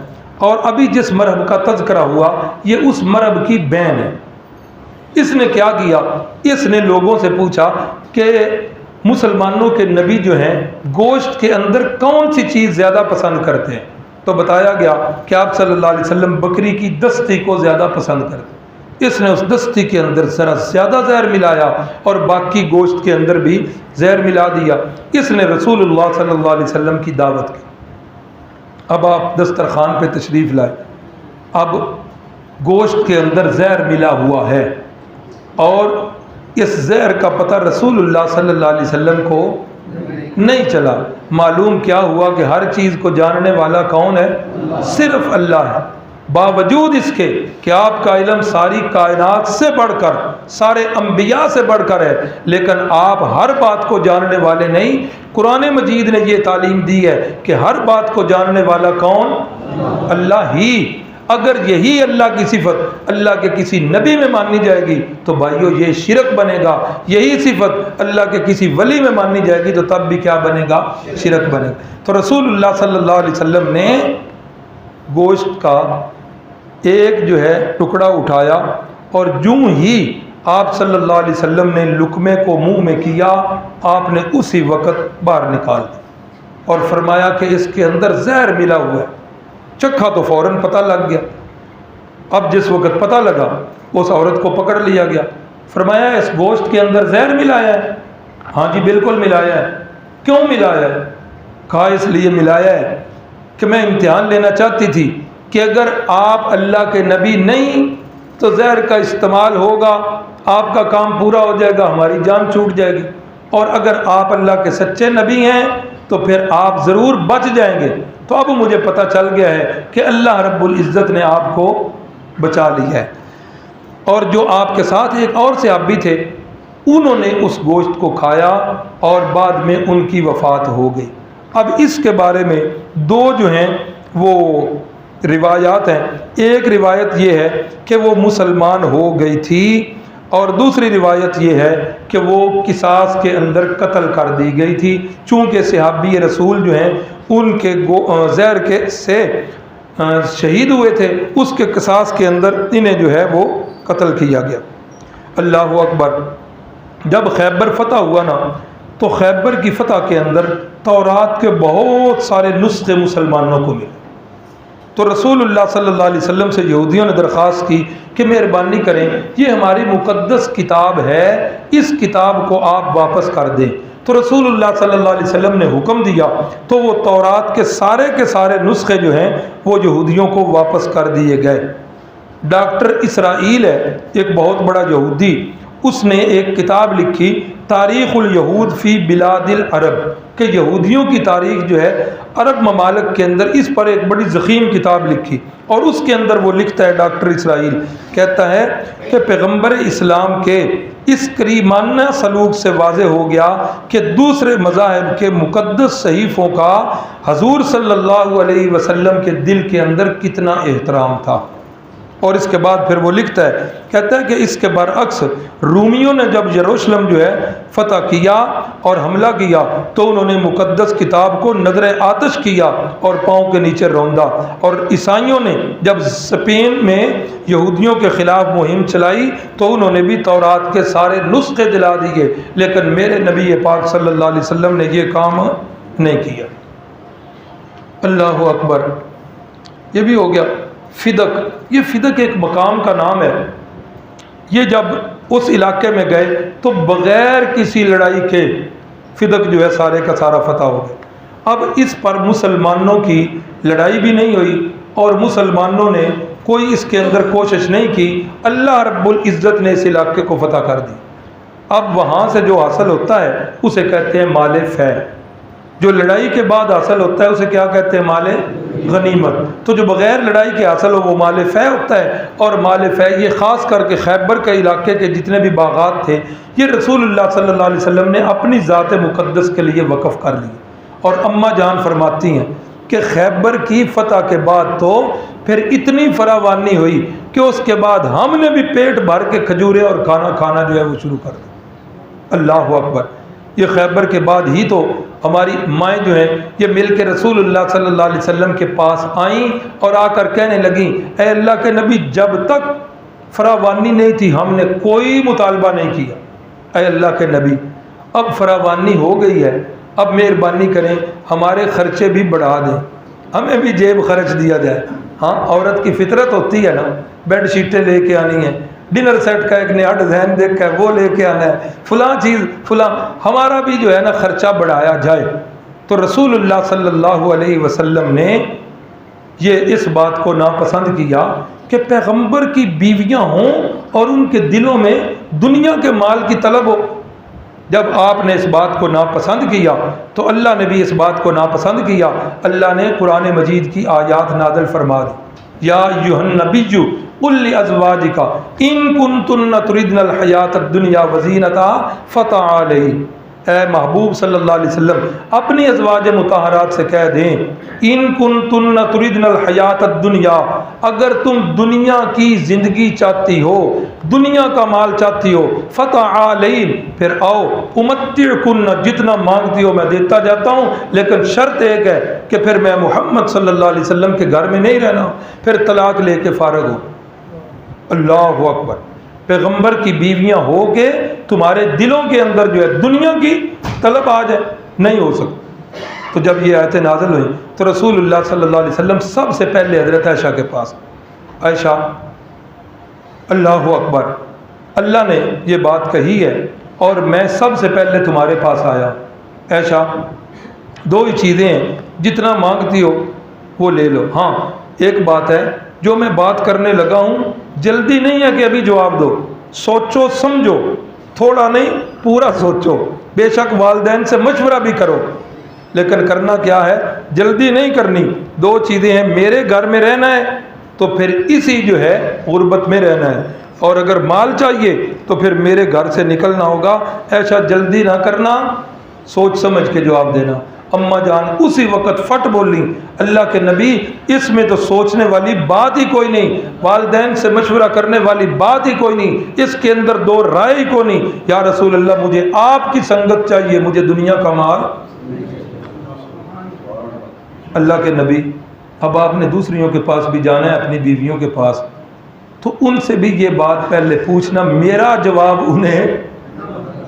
اور ابھی جس مرحب کا تذکرہ ہوا یہ اس مرحب کی بہن ہے۔ اس نے کیا کیا؟ اس نے لوگوں سے پوچھا کہ مسلمانوں کے نبی جو ہیں گوشت کے اندر کون سی چیز زیادہ پسند کرتے ہیں؟ تو بتایا گیا کہ آپ صلی اللہ علیہ وسلم بکری کی دستی کو زیادہ پسند کرتے ہیں۔ اس نے اس دستی کے اندر ذرا زیادہ زہر ملایا اور باقی گوشت کے اندر بھی زہر ملا دیا۔ اس نے رسول اللہ صلی اللہ علیہ وسلم کی دعوت کی۔ اب آپ دسترخوان پہ تشریف لائے، اب گوشت کے اندر زہر ملا ہوا ہے اور اس زہر کا پتہ رسول اللہ صلی اللہ علیہ وسلم کو نہیں چلا۔ معلوم کیا ہوا کہ ہر چیز کو جاننے والا کون ہے؟ صرف اللہ ہے۔ باوجود اس کے کہ آپ کا علم ساری کائنات سے بڑھ کر، سارے انبیاء سے بڑھ کر ہے، لیکن آپ ہر بات کو جاننے والے نہیں۔ قرآن مجید نے یہ تعلیم دی ہے کہ ہر بات کو جاننے والا کون؟ اللہ ہی۔ اگر یہی اللہ کی صفت اللہ کے کسی نبی میں مانی جائے گی تو بھائیو یہ شرک بنے گا، یہی صفت اللہ کے کسی ولی میں مانی جائے گی تو تب بھی کیا بنے گا؟ شرک بنے گا۔ تو رسول اللہ صلی اللہ علیہ وسلم نے گوشت کا ایک جو ہے ٹکڑا اٹھایا اور جوں ہی آپ صلی اللہ علیہ وسلم نے لقمے کو منہ میں کیا، آپ نے اسی وقت باہر نکال دیا اور فرمایا کہ اس کے اندر زہر ملا ہوا ہے۔ چکھا تو فوراً پتہ لگ گیا۔ اب جس وقت پتہ لگا اس عورت کو پکڑ لیا گیا، فرمایا اس گوشت کے اندر زہر ملایا ہے؟ ہاں جی بالکل ملایا ہے۔ کیوں ملایا ہے؟ کہا اس لیے ملایا ہے کہ میں امتحان لینا چاہتی تھی کہ اگر آپ اللہ کے نبی نہیں تو زہر کا استعمال ہوگا، آپ کا کام پورا ہو جائے گا، ہماری جان چھوٹ جائے گی، اور اگر آپ اللہ کے سچے نبی ہیں تو پھر آپ ضرور بچ جائیں گے۔ تو اب مجھے پتہ چل گیا ہے کہ اللہ رب العزت نے آپ کو بچا لیا ہے۔ اور جو آپ کے ساتھ ایک اور صحابی تھے انہوں نے اس گوشت کو کھایا اور بعد میں ان کی وفات ہو گئی۔ اب اس کے بارے میں دو جو ہیں وہ روایات ہیں۔ ایک روایت یہ ہے کہ وہ مسلمان ہو گئی تھی، اور دوسری روایت یہ ہے کہ وہ قصاص کے اندر قتل کر دی گئی تھی، چونکہ صحابی رسول جو ہیں ان کے زہر کے سے شہید ہوئے تھے، اس کے قصاص کے اندر انہیں جو ہے وہ قتل کیا گیا۔ اللہ اکبر۔ جب خیبر فتح ہوا نا تو خیبر کی فتح کے اندر تورات کے بہت سارے نسخے مسلمانوں کو ملے۔ تو رسول اللہ صلی اللہ علیہ وسلم سے یہودیوں نے درخواست کی کہ مہربانی کریں، یہ ہماری مقدس کتاب ہے، اس کتاب کو آپ واپس کر دیں۔ تو رسول اللہ صلی اللہ علیہ وسلم نے حکم دیا تو وہ تورات کے سارے نسخے جو ہیں وہ یہودیوں کو واپس کر دیے گئے۔ ڈاکٹر اسرائیل ہے ایک بہت بڑا یہودی، اس نے ایک کتاب لکھی تاریخ الیہود فی بلاد العرب، کہ یہودیوں کی تاریخ جو ہے عرب ممالک کے اندر، اس پر ایک بڑی ضخیم کتاب لکھی، اور اس کے اندر وہ لکھتا ہے ڈاکٹر اسرائیل کہتا ہے کہ پیغمبر اسلام کے اس کریمانہ سلوک سے واضح ہو گیا کہ دوسرے مذاہب کے مقدس صحیفوں کا حضور صلی اللہ علیہ وسلم کے دل کے اندر کتنا احترام تھا۔ اور اس کے بعد پھر وہ لکھتا ہے، کہتا ہے کہ اس کے برعکس رومیوں نے جب یروشلم جو ہے فتح کیا اور حملہ کیا تو انہوں نے مقدس کتاب کو نظر آتش کیا اور پاؤں کے نیچے روندا، اور عیسائیوں نے جب اسپین میں یہودیوں کے خلاف مہم چلائی تو انہوں نے بھی تورات کے سارے نسخے جلا دیے، لیکن میرے نبی پاک صلی اللہ علیہ وسلم نے یہ کام نہیں کیا۔ اللہ اکبر۔ یہ بھی ہو گیا۔ فدق، یہ فدق ایک مقام کا نام ہے۔ یہ جب اس علاقے میں گئے تو بغیر کسی لڑائی کے فدق جو ہے سارے کا سارا فتح ہو گیا۔ اب اس پر مسلمانوں کی لڑائی بھی نہیں ہوئی اور مسلمانوں نے کوئی اس کے اندر کوشش نہیں کی، اللہ رب العزت نے اس علاقے کو فتح کر دی۔ اب وہاں سے جو حاصل ہوتا ہے اسے کہتے ہیں مال فے، جو لڑائی کے بعد حاصل ہوتا ہے اسے کیا کہتے ہیں؟ مال غنیمت۔ تو جو بغیر لڑائی کے حاصل ہو وہ مال فے ہوتا ہے، اور مال فے یہ خاص کر کے خیبر کے علاقے کے جتنے بھی باغات تھے یہ رسول اللہ صلی اللہ علیہ وسلم نے اپنی ذات مقدس کے لیے وقف کر لی۔ اور اماں جان فرماتی ہیں کہ خیبر کی فتح کے بعد تو پھر اتنی فراوانی ہوئی کہ اس کے بعد ہم نے بھی پیٹ بھر کے کھجورے اور کھانا کھانا جو ہے وہ شروع کر دیا۔ اللہ اکبر۔ یہ خیبر کے بعد ہی تو ہماری مائیں جو ہیں یہ مل کے رسول اللہ صلی اللہ علیہ وسلم کے پاس آئیں اور آ کر کہنے لگیں، اے اللہ کے نبی، جب تک فراوانی نہیں تھی ہم نے کوئی مطالبہ نہیں کیا، اے اللہ کے نبی اب فراوانی ہو گئی ہے، اب مہربانی کریں ہمارے خرچے بھی بڑھا دیں، ہمیں بھی جیب خرچ دیا جائے۔ ہاں، عورت کی فطرت ہوتی ہے نا، بیڈ شیٹیں لے کے آنی ہیں، ڈنر سیٹ کا ایک نیا ڈیزائن دیکھ کر وہ لے کے آنا ہے، فلاں چیز فلاں، ہمارا بھی جو ہے نا خرچہ بڑھایا جائے۔ تو رسول اللہ صلی اللہ علیہ وسلم نے یہ اس بات کو ناپسند کیا کہ پیغمبر کی بیویاں ہوں اور ان کے دلوں میں دنیا کے مال کی طلب ہو۔ جب آپ نے اس بات کو ناپسند کیا تو اللہ نے بھی اس بات کو ناپسند کیا، اللہ نے قرآن مجید کی آیات نازل فرما دی، یا ایھا النبی قل لازواجک ان کنتن تردن الحیات الدنیا وزینتہا فتعالین، اے محبوب صلی اللہ علیہ وسلم اپنی ازواج مطہرات سے کہہ دیں، ان کنتن تردن الحیات الدنیا، اگر تم دنیا کی زندگی چاہتی ہو، دنیا کا مال چاہتی ہو، فتعالین، پھر آؤ، امتعکن، جتنا مانگتی ہو میں دیتا جاتا ہوں، لیکن شرط ایک ہے کہ پھر میں محمد صلی اللہ علیہ وسلم کے گھر میں نہیں رہنا، پھر طلاق لے کے فارغ ہو۔ اللہ اکبر۔ پیغمبر کی بیویاں ہو کے تمہارے دلوں کے اندر جو ہے دنیا کی طلب آ جائے، نہیں ہو سکتا۔ تو جب یہ آیتیں نازل ہوئیں تو رسول اللہ صلی اللہ علیہ وسلم سب سے پہلے حضرت عائشہ کے پاس، عائشہ، اللہ اکبر، اللہ نے یہ بات کہی ہے اور میں سب سے پہلے تمہارے پاس آیا۔ عائشہ، دو ہی چیزیں ہیں، جتنا مانگتی ہو وہ لے لو۔ ہاں، ایک بات ہے، جو میں بات کرنے لگا ہوں جلدی نہیں ہے کہ ابھی جواب دو، سوچو سمجھو، تھوڑا نہیں پورا سوچو، بے شک والدین سے مشورہ بھی کرو، لیکن کرنا کیا ہے؟ جلدی نہیں کرنی۔ دو چیزیں ہیں، میرے گھر میں رہنا ہے تو پھر اسی جو ہے غربت میں رہنا ہے، اور اگر مال چاہیے تو پھر میرے گھر سے نکلنا ہوگا۔ ایسا جلدی نہ کرنا، سوچ سمجھ کے جواب دینا۔ اماں جان اسی وقت فٹ بولی، اللہ کے نبی اس میں تو سوچنے والی بات ہی کوئی نہیں، والدین سے مشورہ کرنے والی بات ہی کوئی نہیں، اس کے اندر دو رائے ہی کوئی نہیں۔ یا رسول اللہ، مجھے آپ کی سنگت چاہیے، مجھے دنیا کا مال۔ اللہ کے نبی، اب آپ نے دوسریوں کے پاس بھی جانا ہے، اپنی بیویوں کے پاس، تو ان سے بھی یہ بات پہلے پوچھنا، میرا جواب انہیں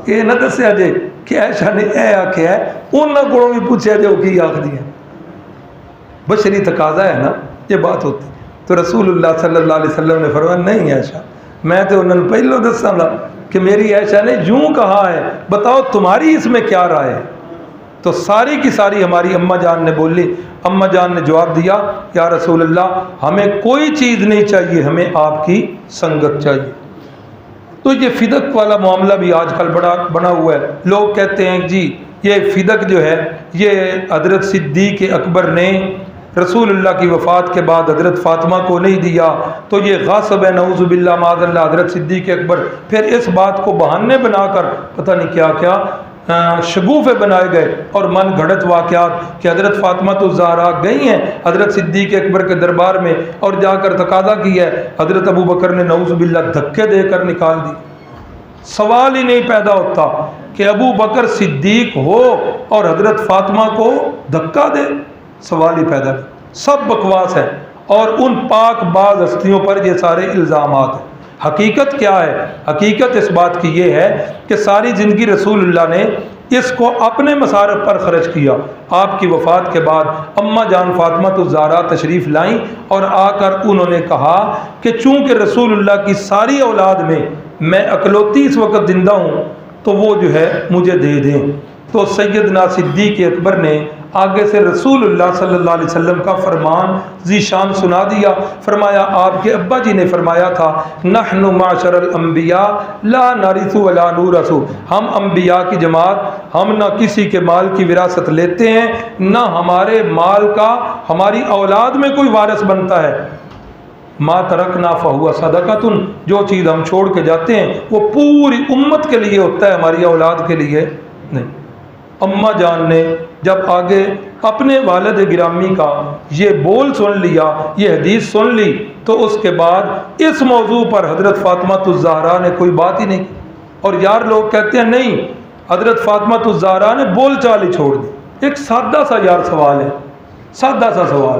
یہ نہ دسیا جے کہ عائشہ نے اے آکھیا ہے، انہاں کو بھی پوچھا جے وہ کی آکھ دیا۔ بشری تقاضا ہے نا، یہ بات ہوتی۔ تو رسول اللہ صلی اللہ علیہ وسلم نے فرمایا، نہیں عائشہ، میں تو انہوں نے پہلو دساں گا کہ میری عائشہ نے یوں کہا ہے، بتاؤ تمہاری اس میں کیا رائے ہے؟ تو ساری کی ساری ہماری اماں جان نے بولی۔ اماں جان نے جواب دیا، یا رسول اللہ، ہمیں کوئی چیز نہیں چاہیے، ہمیں آپ کی سنگت چاہیے۔ تو یہ فدق والا معاملہ بھی آج کل بنا ہوا ہے. لوگ کہتے ہیں جی یہ فدق جو ہے یہ حضرت صدیق اکبر نے رسول اللہ کی وفات کے بعد حضرت فاطمہ کو نہیں دیا تو یہ غاصب ہے، نعوذ باللہ معاذ اللہ. حضرت صدیق اکبر پھر اس بات کو بہانے بنا کر پتہ نہیں کیا کیا شگوفے بنائے گئے اور من گھڑت واقعات کہ حضرت فاطمہ تو زہرا گئی ہیں حضرت صدیق اکبر کے دربار میں اور جا کر تقاضا کیا ہے. حضرت ابو بکر نے نعوذ باللہ دھکے دے کر نکال دی. سوال ہی نہیں پیدا ہوتا کہ ابو بکر صدیق ہو اور حضرت فاطمہ کو دھکا دے، سوال ہی پیدا نہیں. سب بکواس ہے اور ان پاک باز ہستیوں پر یہ سارے الزامات ہیں. حقیقت کیا ہے؟ حقیقت اس بات کی یہ ہے کہ ساری زندگی رسول اللہ نے اس کو اپنے مصارف پر خرچ کیا. آپ کی وفات کے بعد اماں جان فاطمہ الزہرا تشریف لائیں اور آ کر انہوں نے کہا کہ چونکہ رسول اللہ کی ساری اولاد میں میں اکلوتی اس وقت زندہ ہوں تو وہ جو ہے مجھے دے دیں. تو سیدنا صدیق اکبر نے آگے سے رسول اللہ صلی اللہ علیہ وسلم کا فرمان ذیشان سنا دیا. فرمایا آپ کے ابا جی نے فرمایا تھا نحن معاشر الانبیاء لا نرث ولا نورث، ہم انبیاء کی جماعت ہم نہ کسی کے مال کی وراثت لیتے ہیں نہ ہمارے مال کا ہماری اولاد میں کوئی وارث بنتا ہے. ما ترکنا فہو صدقۃ، جو چیز ہم چھوڑ کے جاتے ہیں وہ پوری امت کے لیے ہوتا ہے، ہماری اولاد کے لیے نہیں. اماں جان نے جب آگے اپنے والد گرامی کا یہ بول سن لیا، یہ حدیث سن لی، تو اس کے بعد اس موضوع پر حضرت فاطمہ الزہرا نے کوئی بات ہی نہیں کی. اور یار لوگ کہتے ہیں نہیں حضرت فاطمہ الزہرا نے بول چال ہی چھوڑ دی. ایک سادہ سا یار سوال ہے، سادہ سا سوال.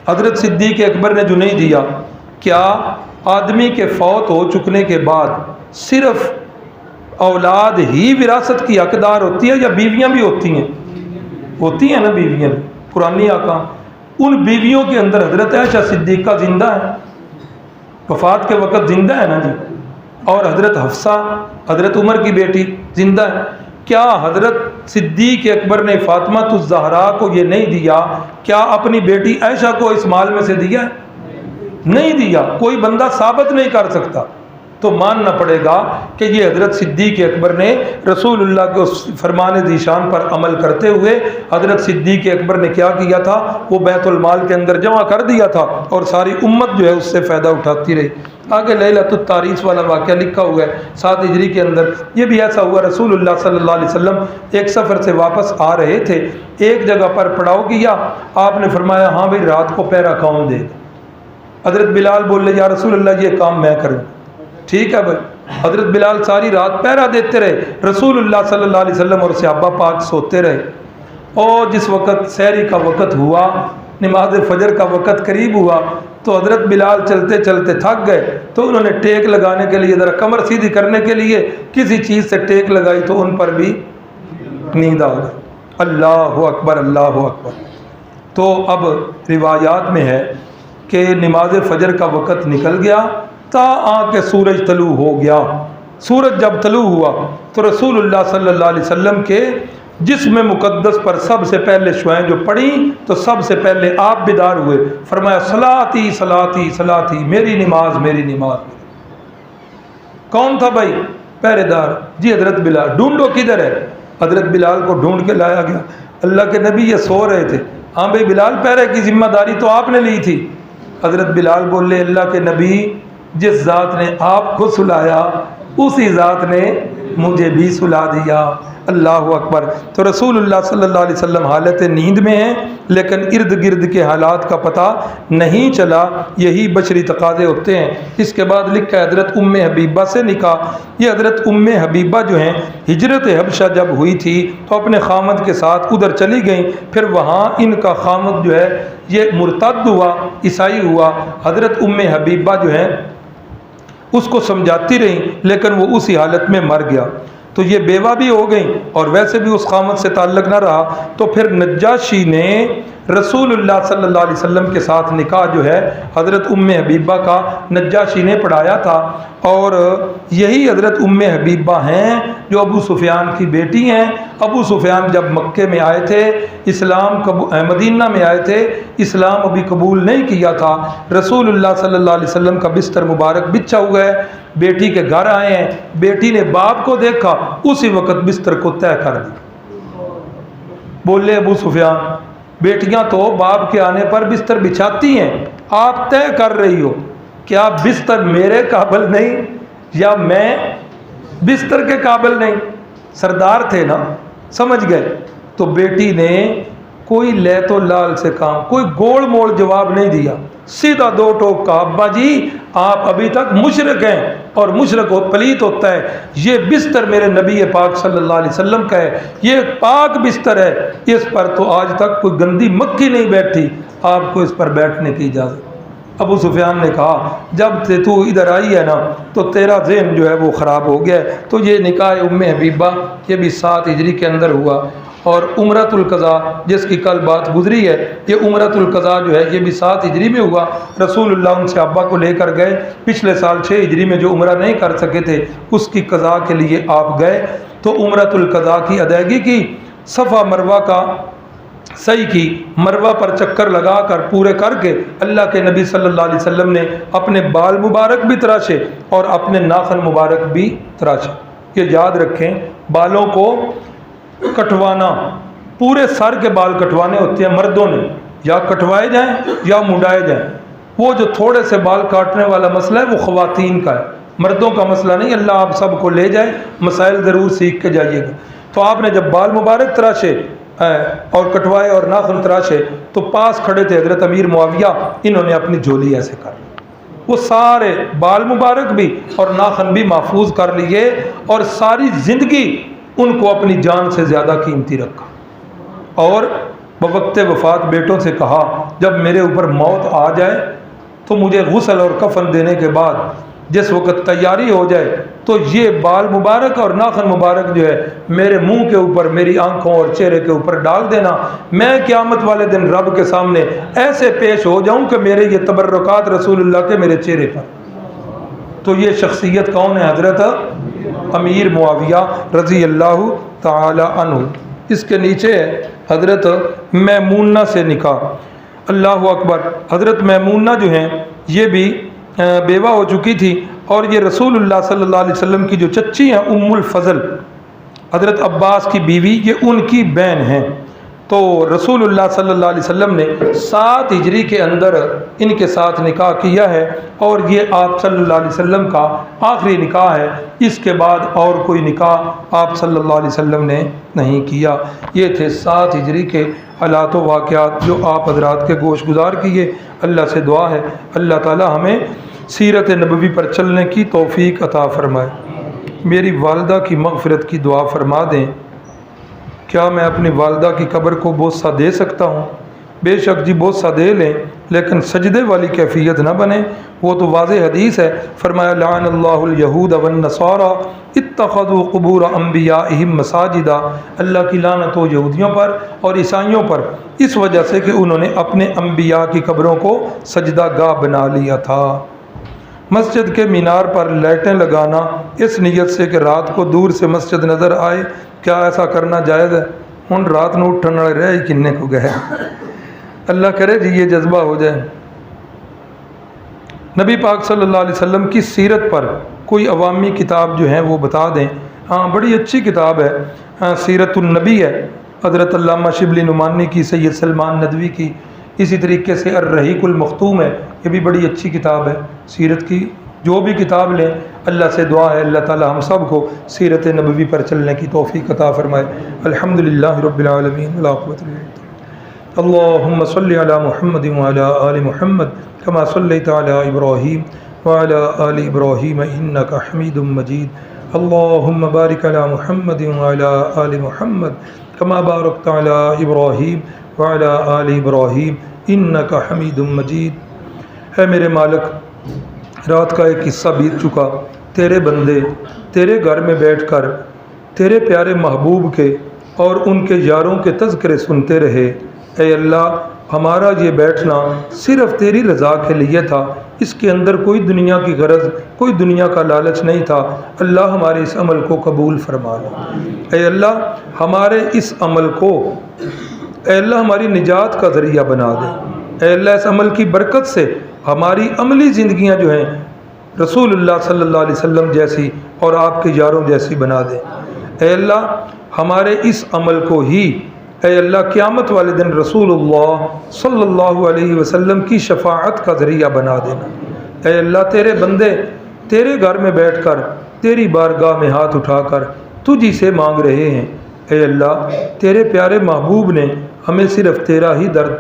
حضرت صدیق اکبر نے جو نہیں دیا، کیا آدمی کے فوت ہو چکنے کے بعد صرف اولاد ہی وراثت کی حقدار ہوتی ہے یا بیویاں بھی ہوتی ہیں؟ ہوتی ہیں نا بیویاں. قرآنی آقا ان بیویوں کے اندر حضرت عائشہ صدیقہ زندہ ہے، وفات کے وقت زندہ ہے نا جی. اور حضرت حفصہ حضرت عمر کی بیٹی زندہ ہے. کیا حضرت صدیق اکبر نے فاطمہ الزہرا کو یہ نہیں دیا؟ کیا اپنی بیٹی عائشہ کو اس مال میں سے دیا ہے؟ نہیں دیا. کوئی بندہ ثابت نہیں کر سکتا. تو ماننا پڑے گا کہ یہ حضرت صدیق اکبر نے رسول اللہ کے اس فرمان ذیشان پر عمل کرتے ہوئے حضرت صدیق اکبر نے کیا کیا تھا، وہ بیت المال کے اندر جمع کر دیا تھا اور ساری امت جو ہے اس سے فائدہ اٹھاتی رہی. آگے لیلۃ التعریس والا واقعہ لکھا ہوا ہے 7 ہجری کے اندر. یہ بھی ایسا ہوا، رسول اللہ صلی اللہ علیہ وسلم ایک سفر سے واپس آ رہے تھے، ایک جگہ پر پڑاؤ کیا. آپ نے فرمایا ہاں بھائی رات کو پہرا کون دے گا؟ حضرت بلال بولے یا رسول اللہ یہ کام میں کروں. ٹھیک ہے بھائی. حضرت بلال ساری رات پہرا دیتے رہے. رسول اللہ صلی اللہ علیہ وسلم اور صحابہ پاک سوتے رہے. اور جس وقت سحری کا وقت ہوا، نماز فجر کا وقت قریب ہوا، تو حضرت بلال چلتے چلتے تھک گئے تو انہوں نے ٹیک لگانے کے لیے ذرا کمر سیدھی کرنے کے لیے کسی چیز سے ٹیک لگائی تو ان پر بھی نیند آ گئی. اللہ اکبر اللہ اکبر. تو اب روایات میں ہے کہ نماز فجر کا وقت نکل گیا تا آ کے سورج طلوع ہو گیا. سورج جب طلوع ہوا تو رسول اللہ صلی اللہ علیہ وسلم کے جسم مقدس پر سب سے پہلے شعائیں جو پڑھیں تو سب سے پہلے آپ بیدار ہوئے. فرمایا صلاتی صلاتی صلاتی، میری نماز میری نماز. کون تھا بھائی؟ پہرے دار. جی حضرت بلال. ڈھونڈو کدھر ہے؟ حضرت بلال کو ڈھونڈ کے لایا گیا. اللہ کے نبی یہ سو رہے تھے. ہاں بھائی بلال پہرے کی ذمہ داری تو آپ نے لی تھی. حضرت بلال بولے اللہ کے نبی جس ذات نے آپ کو سلایا اسی ذات نے مجھے بھی سلا دیا. اللہ اکبر. تو رسول اللہ صلی اللہ علیہ وسلم حالت نیند میں ہیں لیکن ارد گرد کے حالات کا پتہ نہیں چلا. یہی بشری تقاضے ہوتے ہیں. اس کے بعد لکھا ہے حضرت ام حبیبہ سے نکاح. یہ حضرت ام حبیبہ جو ہیں ہجرت حبشہ جب ہوئی تھی تو اپنے خامد کے ساتھ ادھر چلی گئیں. پھر وہاں ان کا خامد جو ہے یہ مرتد ہوا، عیسائی ہوا. حضرت ام حبیبہ جو ہیں اس کو سمجھاتی رہیں لیکن وہ اسی حالت میں مر گیا. تو یہ بیوہ بھی ہو گئیں اور ویسے بھی اس خامد سے تعلق نہ رہا. تو پھر نجاشی نے رسول اللہ صلی اللہ علیہ وسلم کے ساتھ نکاح جو ہے حضرت ام حبیبہ کا نجاشی نے پڑھایا تھا، اور یہی حضرت ام حبیبہ ہیں جو ابو سفیان کی بیٹی ہیں۔ ابو سفیان جب مکے میں آئے تھے، مدینہ میں آئے تھے، اسلام ابھی قبول نہیں کیا تھا، رسول اللہ صلی اللہ علیہ وسلم کا بستر مبارک بچھا ہوا ہے، بیٹی کے گھر آئے ہیں، بیٹی نے باپ کو دیکھا، اسی وقت بستر کو طے کر دیا۔ بولے ابو سفیان، بیٹیاں تو باپ کے آنے پر بستر بچھاتی ہیں، آپ طے کر رہی ہو، کیا بستر میرے قابل نہیں یا میں بستر کے قابل نہیں؟ سردار تھے نا، سمجھ گئے۔ تو بیٹی نے کوئی لے تو لال سے کام، کوئی گول مول جواب نہیں دیا، سیدھا دو ٹوک کہا، ابا جی آپ ابھی تک مشرک ہیں، اور مشرک پلیت ہوتا ہے، یہ بستر میرے نبی پاک صلی اللہ علیہ وسلم کا ہے، یہ پاک بستر ہے، اس پر تو آج تک کوئی گندی مکھی نہیں بیٹھی، آپ کو اس پر بیٹھنے کی اجازت۔ ابو سفیان نے کہا جب سے تو ادھر آئی ہے نا تو تیرا ذہن جو ہے وہ خراب ہو گیا ہے۔ تو یہ نکاح ام حبیبہ یہ بھی 7 ہجری کے اندر ہوا، اور عمرۃ القضاء جس کی کل بات گزری ہے، یہ عمرۃ القضاء جو ہے یہ بھی 7 ہجری میں ہوا۔ رسول اللہ ان سے ابا کو لے کر گئے، پچھلے سال 6 ہجری میں جو عمرہ نہیں کر سکے تھے اس کی قضاء کے لیے آپ گئے، تو عمرۃ القضاء کی ادائیگی کی، صفا مروہ کا صحیح کی، مروہ پر چکر لگا کر پورے کر کے اللہ کے نبی صلی اللہ علیہ وسلم نے اپنے بال مبارک بھی تراشے اور اپنے ناخن مبارک بھی تراشے۔ یہ یاد رکھیں، بالوں کو کٹوانا، پورے سر کے بال کٹوانے ہوتے ہیں مردوں نے، یا کٹوائے جائیں یا منڈائے جائیں۔ وہ جو تھوڑے سے بال کاٹنے والا مسئلہ ہے وہ خواتین کا ہے، مردوں کا مسئلہ نہیں۔ اللہ آپ سب کو لے جائے، مسائل ضرور سیکھ کے جائیے گا۔ تو آپ نے جب بال مبارک تراشے اور کٹوائے اور ناخن تراشے تو پاس کھڑے تھے حضرت امیر معاویہ، انہوں نے اپنی جھولی ایسے کر لی، وہ سارے بال مبارک بھی اور ناخن بھی محفوظ کر لیے، اور ساری زندگی ان کو اپنی جان سے زیادہ قیمتی رکھا، اور بوقت وفات بیٹوں سے کہا جب میرے اوپر موت آ جائے تو مجھے غسل اور کفن دینے کے بعد جس وقت تیاری ہو جائے تو یہ بال مبارک اور ناخن مبارک جو ہے میرے منہ کے اوپر، میری آنکھوں اور چہرے کے اوپر ڈال دینا، میں قیامت والے دن رب کے سامنے ایسے پیش ہو جاؤں کہ میرے یہ تبرکات رسول اللہ کے میرے چہرے پر۔ تو یہ شخصیت کون ہے؟ حضرت امیر معاویہ رضی اللہ تعالی عنہ۔ اس کے نیچے ہے حضرت میمونہ سے نکاح۔ اللہ اکبر۔ حضرت میمونہ جو ہیں یہ بھی بیوہ ہو چکی تھی، اور یہ رسول اللہ صلی اللہ علیہ وسلم کی جو چچی ہیں ام الفضل، حضرت عباس کی بیوی، یہ ان کی بہن ہیں۔ تو رسول اللہ صلی اللہ علیہ وسلم نے 7 ہجری کے اندر ان کے ساتھ نکاح کیا ہے، اور یہ آپ صلی اللہ علیہ وسلم کا آخری نکاح ہے۔ اس کے بعد اور کوئی نکاح آپ صلی اللہ علیہ وسلم نے نہیں کیا۔ یہ تھے 7 ہجری کے حالات و واقعات جو آپ حضرات کے گوش گزار کیے۔ اللہ سے دعا ہے اللہ تعالی ہمیں سیرت نبوی پر چلنے کی توفیق عطا فرمائے۔ میری والدہ کی مغفرت کی دعا فرما دیں۔ کیا میں اپنی والدہ کی قبر کو بوسہ دے سکتا ہوں؟ بے شک جی بوسہ دے لیں، لیکن سجدے والی کیفیت نہ بنے، وہ تو واضح حدیث ہے۔ فرمایا لعن اللہ الیہود والنصارى اتخذوا قبور انبیائہم مساجدا، اللہ کی لعنت ہو یہودیوں پر اور عیسائیوں پر، اس وجہ سے کہ انہوں نے اپنے انبیاء کی قبروں کو سجدہ گاہ بنا لیا تھا۔ مسجد کے مینار پر لائٹیں لگانا اس نیت سے کہ رات کو دور سے مسجد نظر آئے، کیا ایسا کرنا جائز ہے؟ ان رات نو اٹھن والے رہ ہی کنے کو گئے، اللہ کرے جی یہ جذبہ ہو جائے۔ نبی پاک صلی اللہ علیہ وسلم کی سیرت پر کوئی عوامی کتاب جو ہیں وہ بتا دیں۔ ہاں بڑی اچھی کتاب ہے، سیرت النبی ہے، حضرت علامہ شبلی نعمانی کی، سید سلمان ندوی کی، اسی طریقے سے الرحیق المختوم ہے، یہ بھی بڑی اچھی کتاب ہے سیرت کی۔ جو بھی کتاب لیں اللہ سے دعا ہے اللہ تعالی ہم سب کو سیرت نبوی پر چلنے کی توفیق عطا فرمائے۔ الحمدللہ رب العالمین والعاقبۃ للمتقین۔ اللہم صلی علی محمد وعلی آل محمد کما صلیت علی ابراہیم وعلی آل ابراہیم انک حمید مجید۔ اللہم بارک علی محمد وعلی آل محمد کما بارکت علی ابراہیم وعلی آل ابراہیم انک حمید مجید۔ اے میرے مالک، رات کا ایک حصہ بیت چکا، تیرے بندے تیرے گھر میں بیٹھ کر تیرے پیارے محبوب کے اور ان کے یاروں کے تذکرے سنتے رہے۔ اے اللہ، ہمارا یہ بیٹھنا صرف تیری رضا کے لیے تھا، اس کے اندر کوئی دنیا کی غرض، کوئی دنیا کا لالچ نہیں تھا۔ اللہ ہمارے اس عمل کو قبول فرما لے۔ اے اللہ ہمارے اس عمل کو، اے اللہ ہماری نجات کا ذریعہ بنا دے۔ اے اللہ اس عمل کی برکت سے ہماری عملی زندگیاں جو ہیں رسول اللہ صلی اللہ علیہ وسلم جیسی اور آپ کے یاروں جیسی بنا دے۔ اے اللہ ہمارے اس عمل کو ہی اے اللہ قیامت والے دن رسول اللہ صلی اللہ علیہ وسلم کی شفاعت کا ذریعہ بنا دینا۔ اے اللہ تیرے بندے تیرے گھر میں بیٹھ کر تیری بارگاہ میں ہاتھ اٹھا کر تجھی سے مانگ رہے ہیں۔ اے اللہ تیرے پیارے محبوب نے ہمیں صرف تیرا ہی درد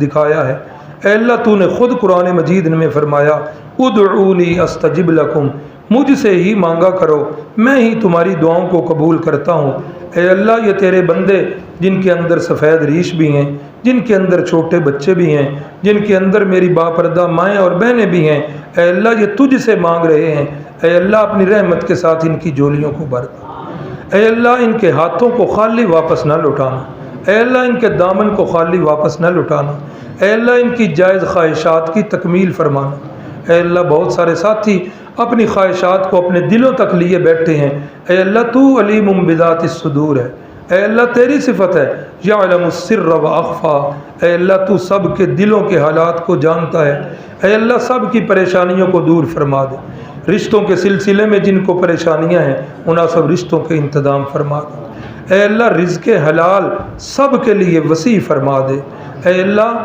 دکھایا ہے۔ اے اللہ تو نے خود قرآن مجید میں فرمایا ادعونی استجب لکم، مجھ سے ہی مانگا کرو میں ہی تمہاری دعاؤں کو قبول کرتا ہوں۔ اے اللہ یہ تیرے بندے جن کے اندر سفید ریش بھی ہیں، جن کے اندر چھوٹے بچے بھی ہیں، جن کے اندر میری باپردہ مائیں اور بہنیں بھی ہیں، اے اللہ یہ تجھ سے مانگ رہے ہیں۔ اے اللہ اپنی رحمت کے ساتھ ان کی جولیوں کو بھر دے۔ اے اللہ ان کے ہاتھوں کو خالی واپس نہ لوٹانا۔ اے اللہ ان کے دامن کو خالی واپس نہ لوٹانا۔ اے اللہ ان کی جائز خواہشات کی تکمیل فرمانا۔ اے اللہ بہت سارے ساتھی اپنی خواہشات کو اپنے دلوں تک لیے بیٹھے ہیں۔ اے اللہ تو علیم بذات الصدور ہے۔ اے اللہ تیری صفت ہے یعلم السر و اخفا، اے اللہ تو سب کے دلوں کے حالات کو جانتا ہے۔ اے اللہ سب کی پریشانیوں کو دور فرما دے۔ رشتوں کے سلسلے میں جن کو پریشانیاں ہیں مناسب رشتوں کے انتظام فرما دے۔ اے اللہ رزق حلال سب کے لیے وسیع فرما دے۔ اے اللہ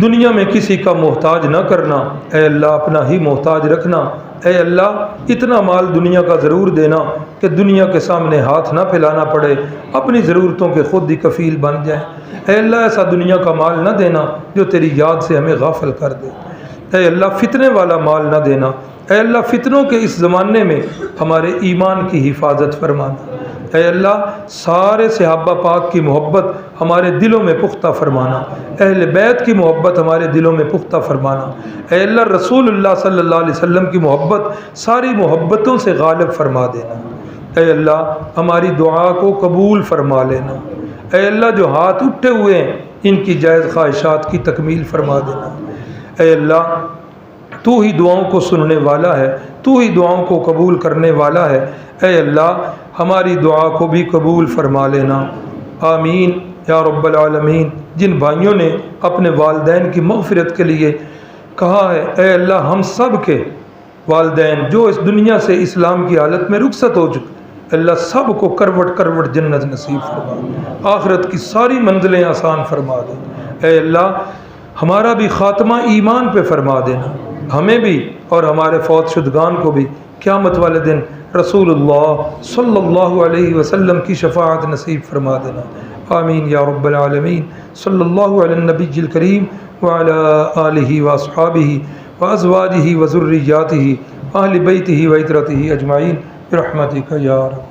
دنیا میں کسی کا محتاج نہ کرنا، اے اللہ اپنا ہی محتاج رکھنا۔ اے اللہ اتنا مال دنیا کا ضرور دینا کہ دنیا کے سامنے ہاتھ نہ پھیلانا پڑے، اپنی ضرورتوں کے خود ہی کفیل بن جائیں۔ اے اللہ ایسا دنیا کا مال نہ دینا جو تیری یاد سے ہمیں غافل کر دے۔ اے اللہ فتنے والا مال نہ دینا۔ اے اللہ فتنوں کے اس زمانے میں ہمارے ایمان کی حفاظت فرمانا۔ اے اللہ سارے صحابہ پاک کی محبت ہمارے دلوں میں پختہ فرمانا، اہل بیت کی محبت ہمارے دلوں میں پختہ فرمانا۔ اے اللہ رسول اللہ صلی اللہ علیہ وسلم کی محبت ساری محبتوں سے غالب فرما دینا۔ اے اللہ ہماری دعا کو قبول فرما لینا۔ اے اللہ جو ہاتھ اٹھے ہوئے ہیں ان کی جائز خواہشات کی تکمیل فرما دینا۔ اے اللہ تو ہی دعاؤں کو سننے والا ہے، تو ہی دعاؤں کو قبول کرنے والا ہے۔ اے اللہ ہماری دعا کو بھی قبول فرما لینا۔ آمین یا رب العالمین۔ جن بھائیوں نے اپنے والدین کی مغفرت کے لیے کہا ہے، اے اللہ ہم سب کے والدین جو اس دنیا سے اسلام کی حالت میں رخصت ہو چکے، اللہ سب کو کروٹ کروٹ جنت نصیب فرما، آخرت کی ساری منزلیں آسان فرما دے۔ اے اللہ ہمارا بھی خاتمہ ایمان پہ فرما دینا، ہمیں بھی اور ہمارے فوت شدگان کو بھی قیامت والے دن رسول اللہ صلی اللہ علیہ وسلم کی شفاعت نصیب فرما دینا۔ آمین یا رب العالمین۔ صلی اللہ علی النبی الکریم وعلی آلہ واصحابہ وازواجہ وذریاتہ واہل بیتہ وعترتہ اجمعین برحمتک یا رب۔